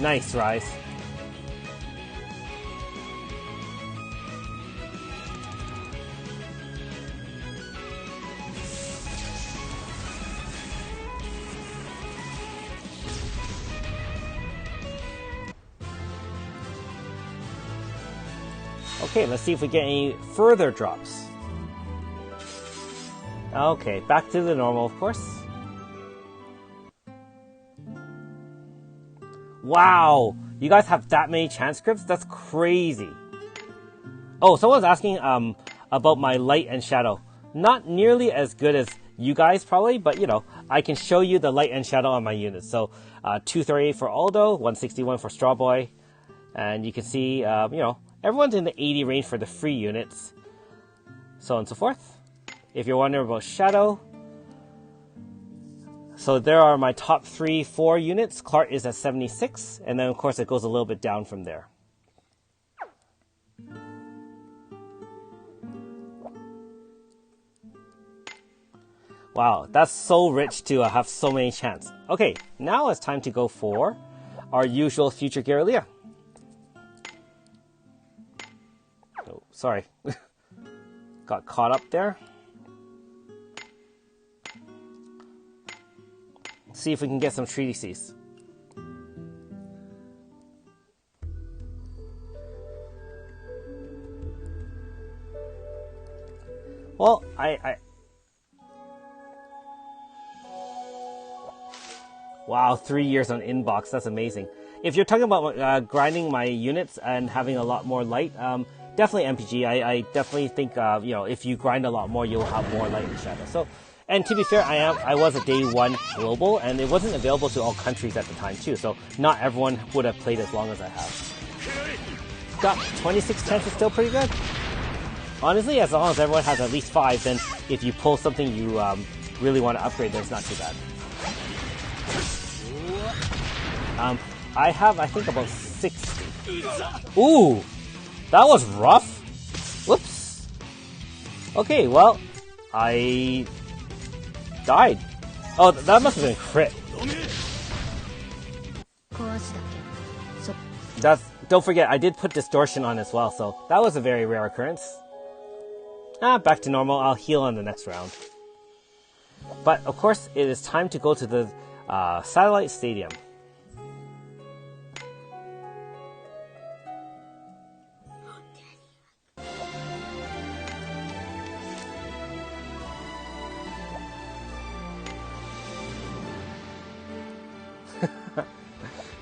Nice, Rise. Okay, let's see if we get any further drops. Okay, back to the normal, of course. Wow, you guys have that many chance scripts? That's crazy. Oh, someone's asking about my light and shadow. Not nearly as good as you guys probably, but I can show you the light and shadow on my units. So 238 for Aldo, 161 for Strawboy, and you can see everyone's in the 80 range for the free units, so on and so forth. If you're wondering about Shadow, so there are my top 4 units. Clark is at 76, and then of course it goes a little bit down from there. Wow, that's so rich to have so many chants. Okay, now it's time to go for our usual future Gyaralia. Oh, sorry. Got caught up there. See if we can get some treatises. Well, Wow, 3 years on inbox. That's amazing. If you're talking about grinding my units and having a lot more light, definitely MPG. I definitely think, if you grind a lot more, you'll have more light and shadow. So And to be fair, I was a day one global, and it wasn't available to all countries at the time too, so not everyone would have played as long as I have. Got 26 chance is still pretty good. Honestly, as long as everyone has at least 5, then if you pull something you really want to upgrade, then it's not too bad. I have, I think, about 60. Ooh! That was rough! Whoops! Okay, well, I died. Oh, that must have been a crit. Don't forget, I did put distortion on as well, so that was a very rare occurrence. Back to normal. I'll heal on the next round. But, of course, it is time to go to the satellite stadium.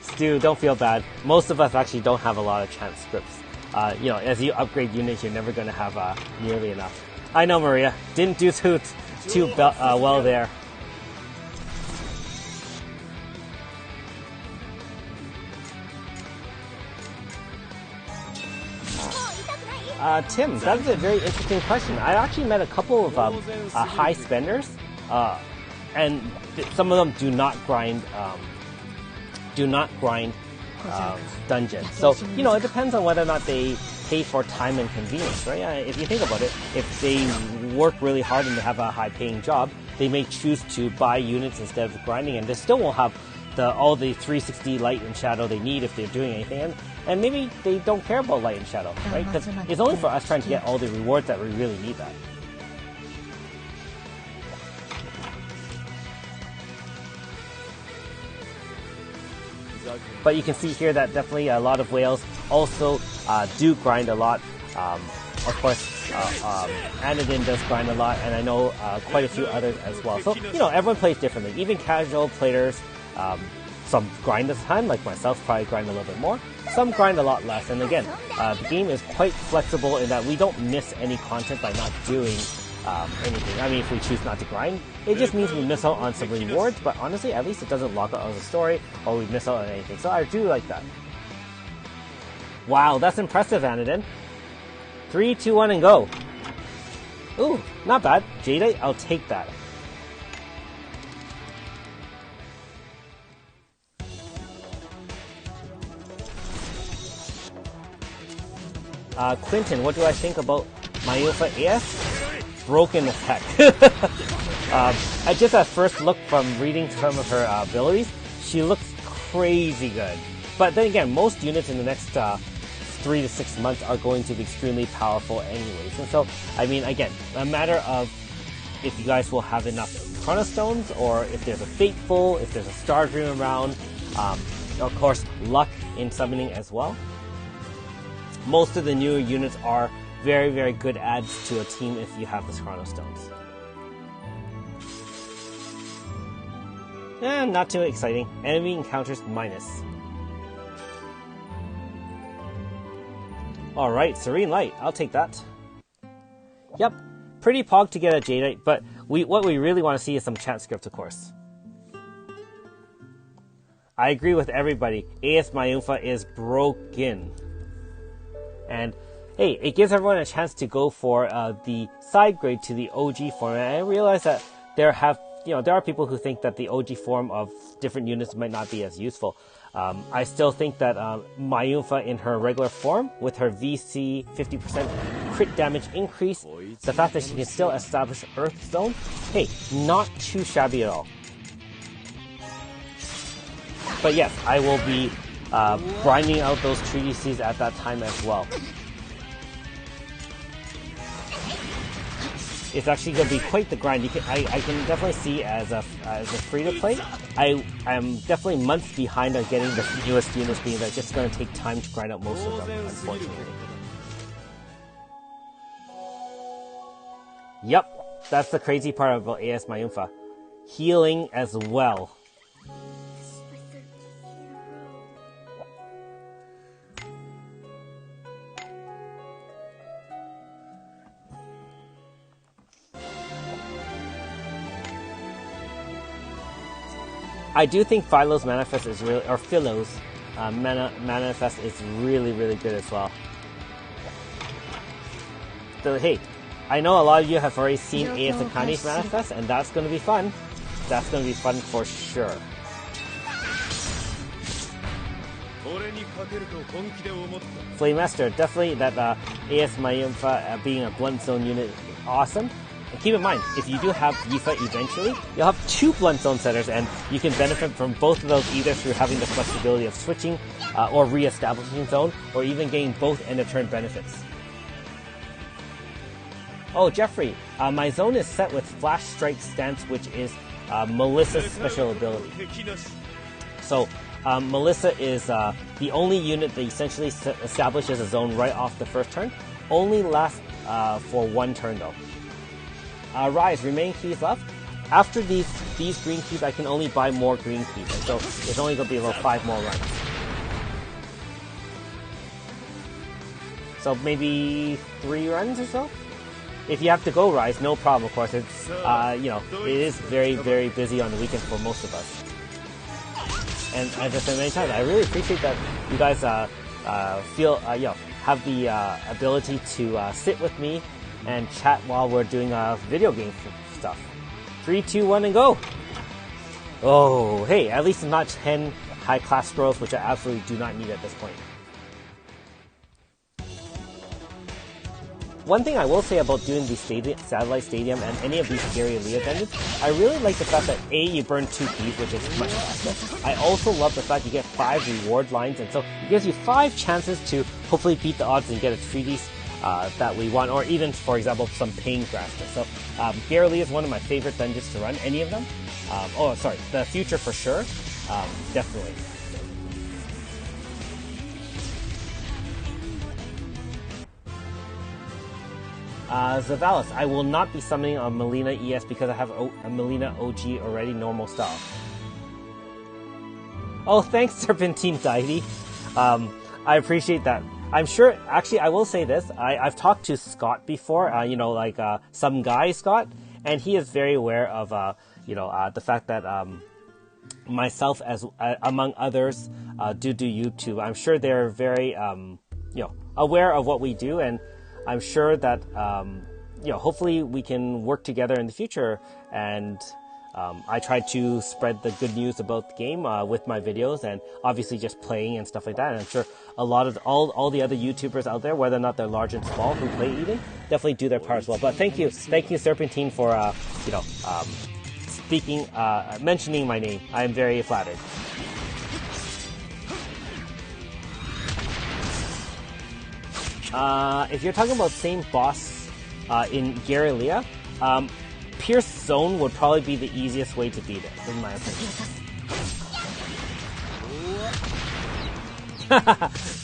Stu, don't feel bad. Most of us actually don't have a lot of chance scripts. You know, as you upgrade units, you're never going to have nearly enough. I know, Maria. Didn't do too well there. Tim, that's a very interesting question. I actually met a couple of high spenders, and some of them do not grind dungeons. So, you know, it depends on whether or not they pay for time and convenience, right? If you think about it, if they work really hard and they have a high-paying job, they may choose to buy units instead of grinding, and they still won't have all the 360 light and shadow they need if they're doing anything. And maybe they don't care about light and shadow, right? Because it's only for us trying to get all the rewards that we really need that. But you can see here that definitely a lot of whales also do grind a lot. Of course, Anadin does grind a lot, and I know quite a few others as well. So, you know, everyone plays differently. Even casual players, some grind this time, like myself, probably grind a little bit more. Some grind a lot less. And again, the game is quite flexible in that we don't miss any content by not doing anything. I mean, if we choose not to grind, it just means we miss out on some rewards, but honestly, at least it doesn't lock out of the story, or we miss out on anything. So I do like that. Wow, that's impressive, Anadin. 3, 2, 1, and go. Ooh, not bad. Jadeite, I'll take that. Quinton, what do I think about Mayufa AS? Broken as heck. I just at first look from reading some of her abilities, she looks crazy good. But then again, most units in the next 3 to 6 months are going to be extremely powerful anyways. And so, I mean, again, a matter of if you guys will have enough chronostones, or if there's a Fateful, if there's a Star Dream around, of course, luck in summoning as well. Most of the newer units are very, very good adds to a team if you have the chronostones. Not too exciting. Enemy encounters minus. Alright, Serene Light. I'll take that. Yep, pretty pog to get a Jadeite, but what we really want to see is some chant script, of course. I agree with everybody. AS Mayufa is broken. And hey, it gives everyone a chance to go for the side grade to the OG form. And I realize that there are people who think that the OG form of different units might not be as useful. I still think that Mayufa in her regular form, with her VC 50% crit damage increase, the fact that she can still establish Earth Zone, hey, not too shabby at all. But yes, I will be grinding out those treaty seas at that time as well. It's actually going to be quite the grind. I can definitely see as a free-to-play, I am definitely months behind on getting the newest units, being that it's just going to take time to grind out most of them, unfortunately. Yep, that's the crazy part about AS Mayufa. Healing as well. I do think Philo's Manifest is really, or Philo's Manifest is really, really good as well. So hey, I know a lot of you have already seen AS Akane's Manifest, and that's going to be fun. That's going to be fun for sure. Flame Master, definitely that AS Mayumpha being a blunt zone unit, awesome. And keep in mind, if you do have Yifa eventually, you'll have 2 blunt zone setters, and you can benefit from both of those either through having the flexibility of switching or re-establishing zone, or even getting both end of turn benefits. Oh, Jeffrey, my zone is set with Flash Strike Stance, which is Melissa's special ability. So, Melissa is the only unit that essentially establishes a zone right off the first turn. Only lasts for 1 turn though. Rise, remaining keys left. After these green keys, I can only buy more green keys, and so it's only going to be about 5 more runs. So maybe 3 runs or so? If you have to go Rise, no problem, of course. It's, you know, it is very, very busy on the weekends for most of us. And as I said many times, I really appreciate that you guys feel, you know, have the ability to sit with me and chat while we're doing video game stuff. 3, 2, 1, and go! Oh, hey, at least not 10 high-class scrolls, which I absolutely do not need at this point. One thing I will say about doing the Satellite Stadium and any of these Gary-Lea dungeons, I really like the fact that A, you burn 2 keys, which is much faster. I also love the fact you get 5 reward lines, and so it gives you 5 chances to hopefully beat the odds and get a treaties that we want, or even, for example, some Pain Grasper. So Gary-Lea is one of my favorite dungeons to run, any of them. Oh, sorry, the future for sure, definitely. Zavalis, I will not be summoning a Melina ES because I have a Melina OG already, normal style. Oh, thanks, Serpentine Deity. I appreciate that. I'm sure, actually, I will say this. I've talked to Scott before, you know, like some guy, Scott, and he is very aware of, you know, the fact that myself, as among others, do YouTube. I'm sure they're very, you know, aware of what we do, and I'm sure that, you know, hopefully we can work together in the future, and I try to spread the good news about the game with my videos, and obviously just playing and stuff like that. And I'm sure a lot of all the other YouTubers out there, whether or not they're large and small, who play Eden, definitely do their part as well. But thank you, Serpentine, for you know, speaking, mentioning my name. I am very flattered. If you're talking about same boss in Gary-Lea, Pierce Zone would probably be the easiest way to beat it, in my opinion.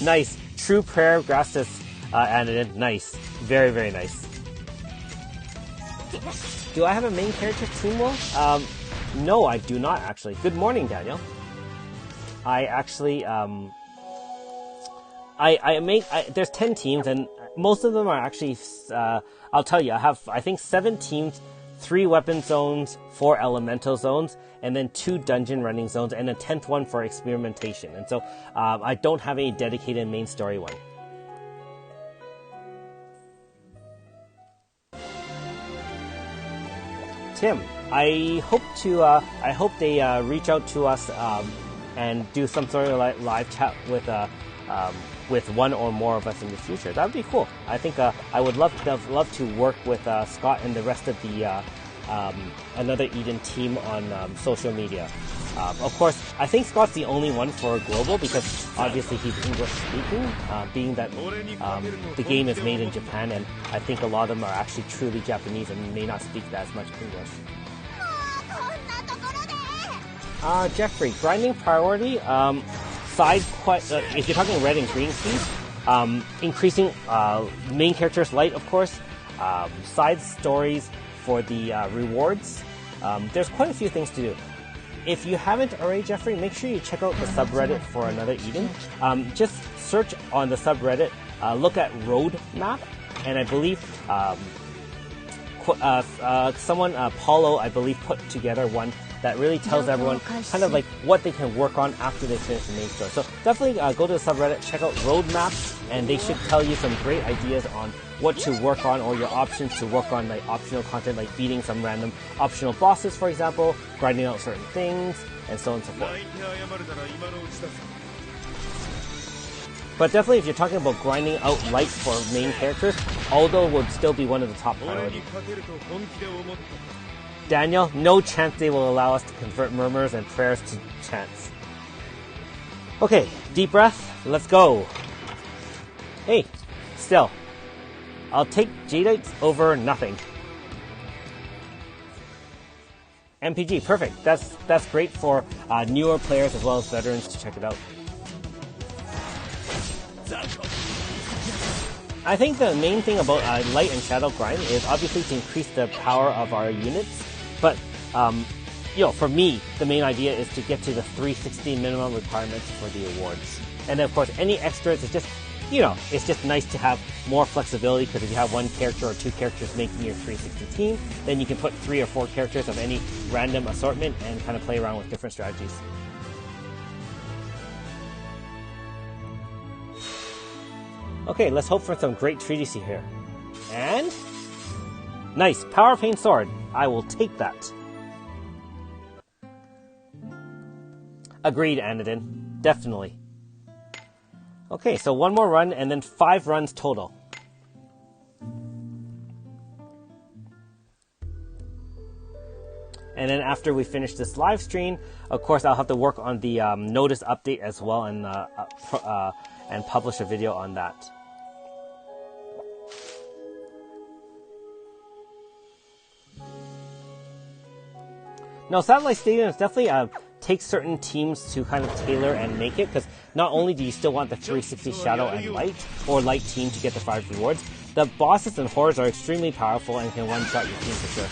Nice. True Prayer, Grastus, added in. Nice. Very, very nice. Do I have a main character team wall? No, I do not, actually. Good morning, Daniel. I actually, there's 10 teams, and most of them are actually, I'll tell you, I have, I think, 7 teams, 3 weapon zones, 4 elemental zones, and then 2 dungeon running zones, and a 10th one for experimentation. And so, I don't have a dedicated main story one. Tim, I hope they reach out to us, and do some sort of live chat with one or more of us in the future. That would be cool. I think I would love to work with Scott and the rest of the another Eden team on social media. Of course, I think Scott's the only one for global because obviously he's English speaking, being that the game is made in Japan, and I think a lot of them are actually truly Japanese and may not speak as much English. Jeffrey, grinding priority, side quest, if you're talking red and green keys, increasing main characters light, of course, side stories for the rewards. There's quite a few things to do. If you haven't already, Jeffrey, make sure you check out the subreddit for Another Eden. Just search on the subreddit, look at road map, and I believe someone, Paulo, I believe, put together one that really tells everyone kind of like what they can work on after they finish the main story. So definitely go to the subreddit, check out roadmaps, and they should tell you some great ideas on what to work on or your options to work on, like optional content like beating some random optional bosses, for example, grinding out certain things, and so on and so forth. But definitely, if you're talking about grinding out light for main characters, Aldo would still be one of the top priorities. Daniel, no chance they will allow us to convert murmurs and prayers to chants. Okay, deep breath, let's go. Hey, still, I'll take Jadites over nothing. MPG, perfect. That's great for newer players as well as veterans to check it out. I think the main thing about light and shadow grind is obviously to increase the power of our units, but for me, the main idea is to get to the 360 minimum requirements for the awards. And then of course, any extras is just, it's just nice to have more flexibility, because if you have one character or two characters making your 360 team, then you can put 3 or 4 characters of any random assortment and kind of play around with different strategies. Okay, let's hope for some great treaties here. And nice, Power Pain Sword. I will take that. Agreed, Anadin. Definitely. Okay, so one more run and then 5 runs total. And then after we finish this live stream, of course, I'll have to work on the notice update as well and publish a video on that. No, Satellite Stadium is definitely takes certain teams to kind of tailor and make it, because not only do you still want the 360 Shadow and Light, or Light team to get the 5 rewards, the bosses and horrors are extremely powerful and can one-shot your team for sure.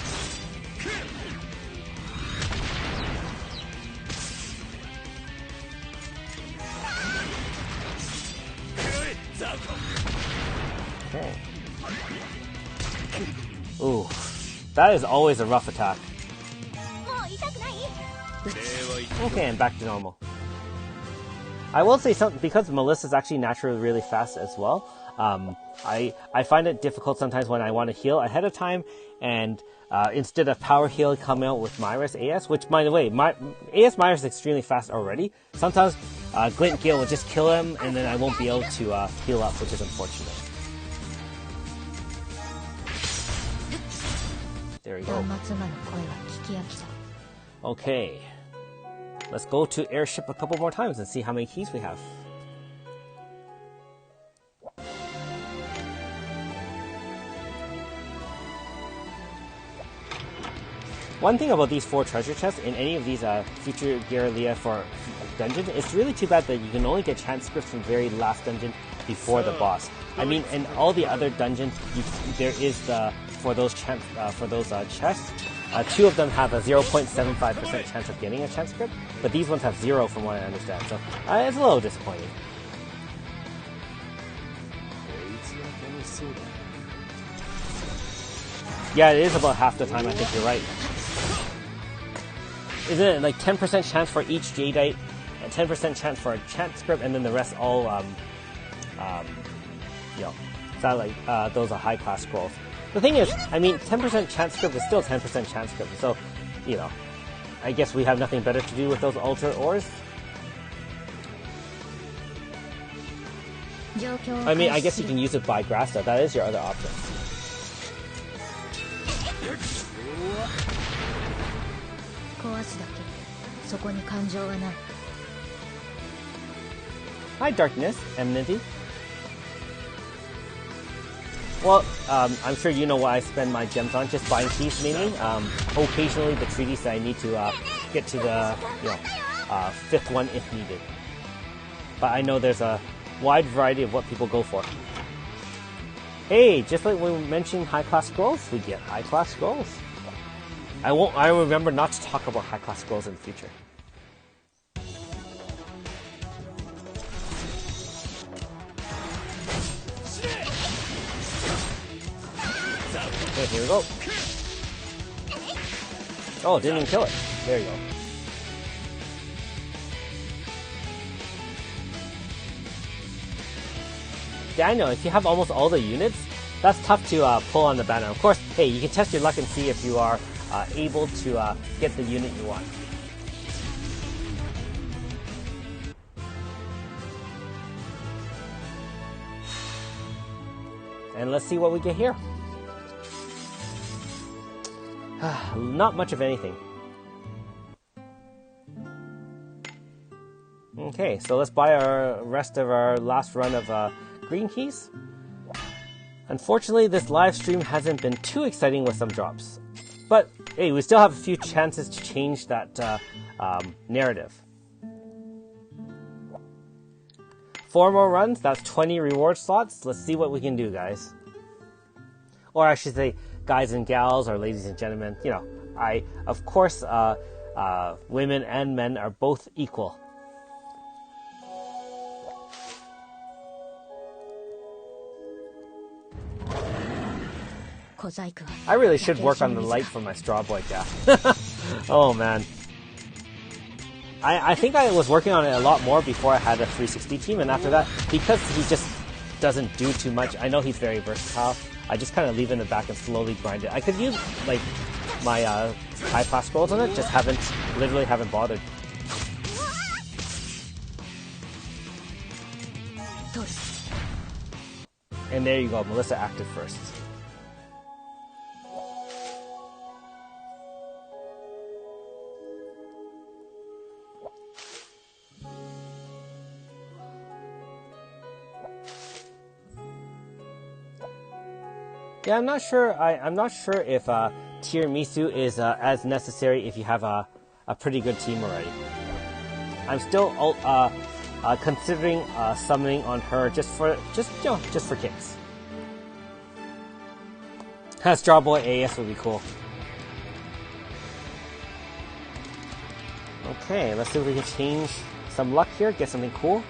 Okay. Ooh, that is always a rough attack. Okay, and back to normal. I will say something, because Melissa's actually naturally really fast as well. I find it difficult sometimes when I want to heal ahead of time, and instead of power heal, come out with Myra's AS, which, by the way, AS Myra's is extremely fast already. Sometimes Glint Gale will just kill him, and then I won't be able to heal up, which is unfortunate. There we go. Okay. Let's go to airship a couple more times and see how many keys we have. One thing about these 4 treasure chests in any of these future Guerrilla for dungeons, it's really too bad that you can only get chance scripts from the very last dungeon before the boss. I mean, in all the other dungeons, there is for those chests. 2 of them have a 0.75% chance of getting a chance script, but these ones have 0 from what I understand, so it's a little disappointing. Yeah, it is about half the time, I think you're right. Isn't it like 10% chance for each Jadeite, and 10% chance for a chance script, and then the rest all, those are high-class scrolls. The thing is, I mean, 10% chance script is still 10% chance script, so, I guess we have nothing better to do with those altar ores. I mean, I guess you can use it by Grasta. That is your other option. Hi, Darkness, Enmity. Well, I'm sure you know what I spend my gems on, just buying keys mainly. Occasionally the treaties that I need to get to the 5th one if needed. But I know there's a wide variety of what people go for. Hey, just like when we mentioned high-class scrolls, we get high-class scrolls. I remember not to talk about high-class scrolls in the future. Okay, here we go. Oh, didn't even kill it. There you go. Daniel, if you have almost all the units, that's tough to pull on the banner. Of course, hey, you can test your luck and see if you are able to get the unit you want. And let's see what we get here. Not much of anything. Okay, so let's buy our rest of our last run of green keys. Unfortunately, this live stream hasn't been too exciting with some drops. But hey, we still have a few chances to change that narrative. 4 more runs, that's 20 reward slots. Let's see what we can do, guys. Or I should say, guys and gals, or ladies and gentlemen. You know, of course, women and men are both equal. I really should work on the light for my straw boy cat. Oh man. I think I was working on it a lot more before I had a 360 team, and after that, because he just doesn't do too much, I know he's very versatile, I just kind of leave it in the back and slowly grind it. I could use like my high class scrolls on it, just literally haven't bothered. And there you go, Melissa active first. Yeah, I'm not sure. I'm not sure if tiramisu is as necessary if you have a pretty good team already. I'm still considering summoning on her just for kicks. Straw Boy AS would be cool. Okay, let's see if we can change some luck here. Get something cool.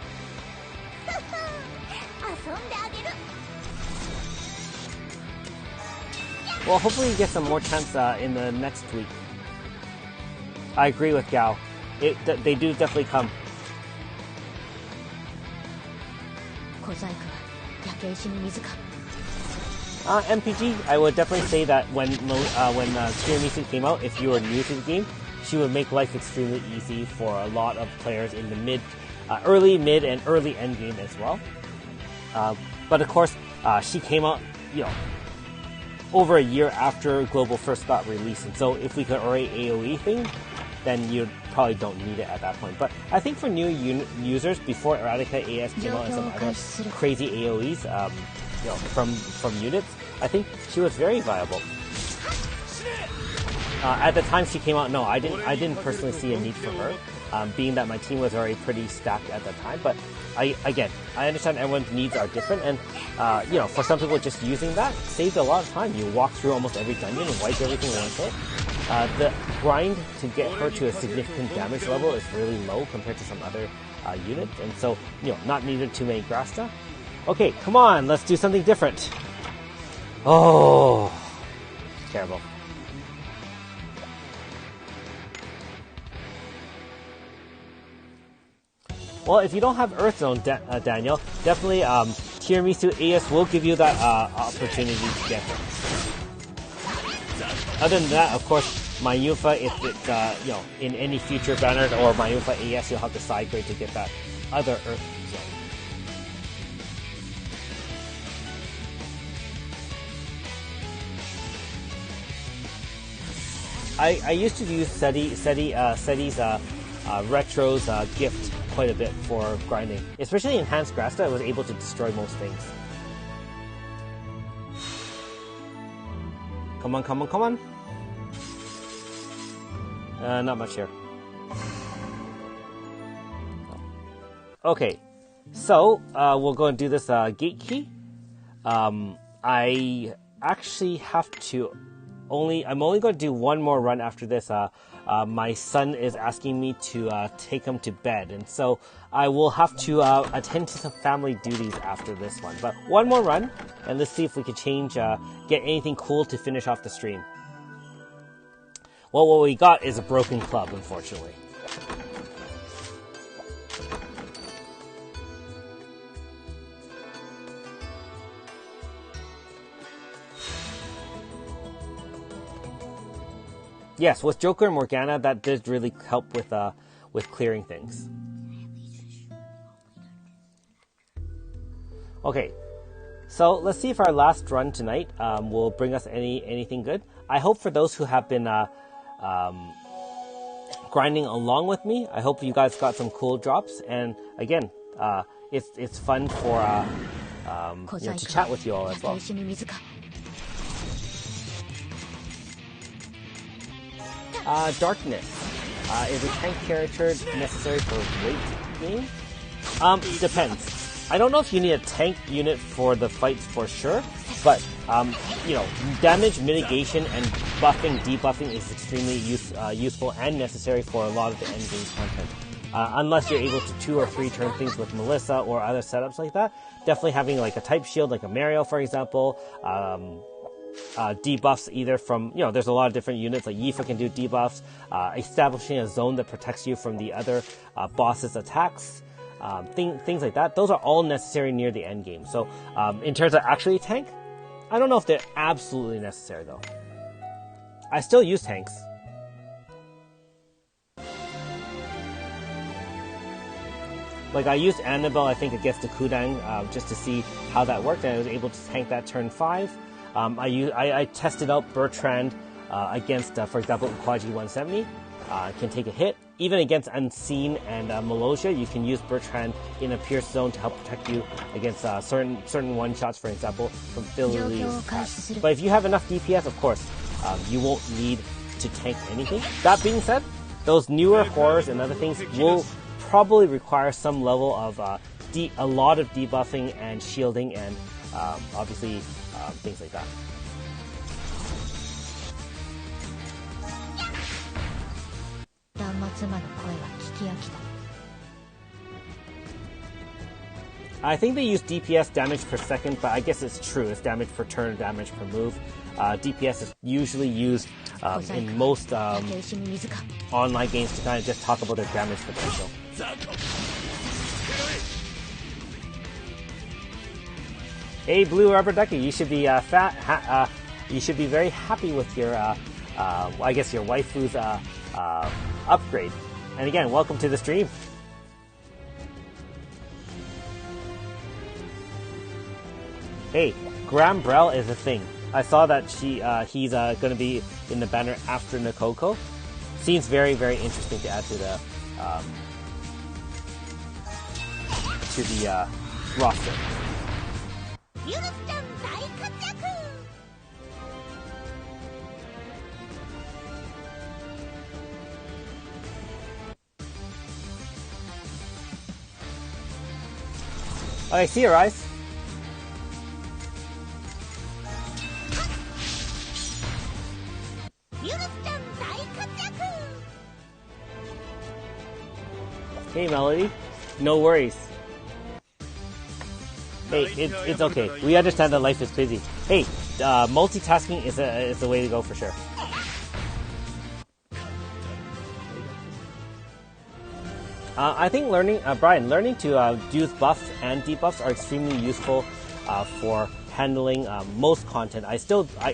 Well, hopefully you get some more chance in the next week. I agree with Gao. They do definitely come. MPG, I would definitely say that when tiramisu came out, if you were new to the game, she would make life extremely easy for a lot of players in the early, mid, and early end game as well. But of course, she came out, over a year after Global first got released, and so if we could already AoE thing, then you probably don't need it at that point. But I think for new users, before Eradicate AS came out and some other crazy AoEs, from units, I think she was very viable. At the time she came out, no, I didn't personally see a need for her, being that my team was already pretty stacked at the time. But I understand everyone's needs are different, and for some people, just using that saved a lot of time. You walk through almost every dungeon and wipe everything in one hit. The grind to get her to a significant damage level is really low compared to some other units, and so not needed too many Grasta. Okay, come on, let's do something different. Oh, terrible. Well, if you don't have Earth Zone, Daniel, definitely Tiramisu AS will give you that opportunity to get her. Other than that, of course, Mayufa, if it's in any future banner or Mayufa AS, you'll have to side grade to get that other Earth Zone. I used to use Seti's Retro's gift quite a bit for grinding. Especially Enhanced Grasta, I was able to destroy most things. Come on, come on, come on. Not much here. Okay, so we'll go and do this gate key. I actually have to I'm only going to do one more run after this. My son is asking me to take him to bed, and so I will have to attend to some family duties after this one. But one more run, and let's see if we can get anything cool to finish off the stream. Well, what we got is a broken club, unfortunately. Yes, with Joker and Morgana, that did really help with clearing things. Okay, so let's see if our last run tonight will bring us anything good. I hope for those who have been grinding along with me, I hope you guys got some cool drops. And again, it's fun for to chat with you all as well. Darkness is a tank character necessary for late game? Depends. I don't know if you need a tank unit for the fights for sure, but damage mitigation and buffing, debuffing is extremely useful and necessary for a lot of the end game content. Unless you're able to 2 or 3 turn things with Melissa or other setups like that, definitely having like a type shield like a Mario, for example. Debuffs either from, there's a lot of different units, like Yifa can do debuffs, establishing a zone that protects you from the other boss's attacks, things like that. Those are all necessary near the end game. So in terms of actually tank, I don't know if they're absolutely necessary though. I still use tanks. Like I used Annabelle, I think, against the Kudang just to see how that worked, and I was able to tank that turn 5. I tested out Bertrand against, for example, Ukwaji 170. Can take a hit. Even against Unseen and Melosia, you can use Bertrand in a pierce zone to help protect you against certain one-shots, for example, from Philly's attacks. But if you have enough DPS, of course, you won't need to tank anything. That being said, those newer horrors and other things will probably require some level of a lot of debuffing and shielding and obviously things like that. I think they use DPS, damage per second, but I guess it's true. It's damage per turn, damage per move. DPS is usually used in most online games to kind of just talk about their damage potential. Hey, Blue Rubber Ducky, you should be you should be very happy with your, I guess your waifu's upgrade. And again, welcome to the stream. Hey, Graham Brell is a thing. I saw that he's going to be in the banner after Nakoko. Seems very, very interesting to add to the roster. Okay, see you, Rise. Hey, Melody. No worries. Hey, it's okay. We understand that life is busy. Hey, multitasking is the way to go for sure. I think Brian, learning to use buffs and debuffs are extremely useful for handling most content.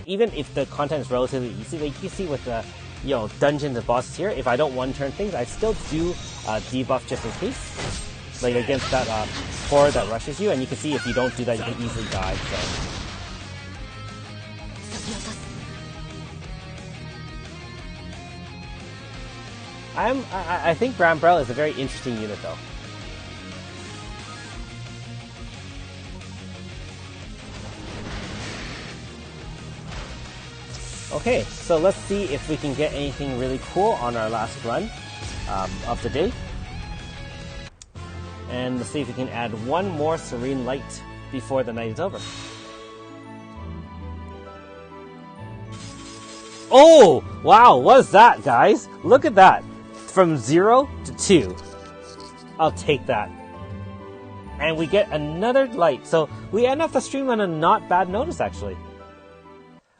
Even if the content is relatively easy, like you see with the dungeons and bosses here, if I don't one-turn things, I still do debuff just in case. Like against that horror that rushes you, and you can see if you don't do that, you can easily die. So. I think Brambrell is a very interesting unit, though. Okay, so let's see if we can get anything really cool on our last run of the day. And let's see if we can add one more Serene Light before the night is over. Oh! Wow, what's that, guys? Look at that. From 0 to 2. I'll take that. And we get another light. So we end off the stream on a not bad notice, actually.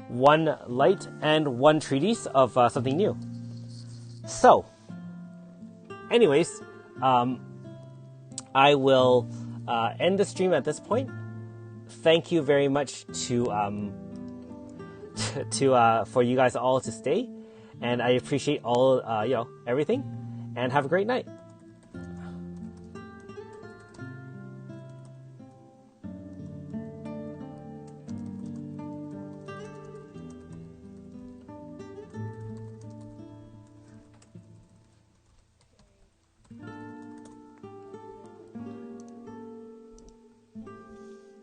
1 light and 1 treatise of something new. So, anyways, I will end the stream at this point. Thank you very much for you guys all to stay, and I appreciate all everything, and have a great night.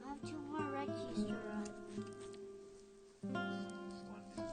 I have 2 more red keys.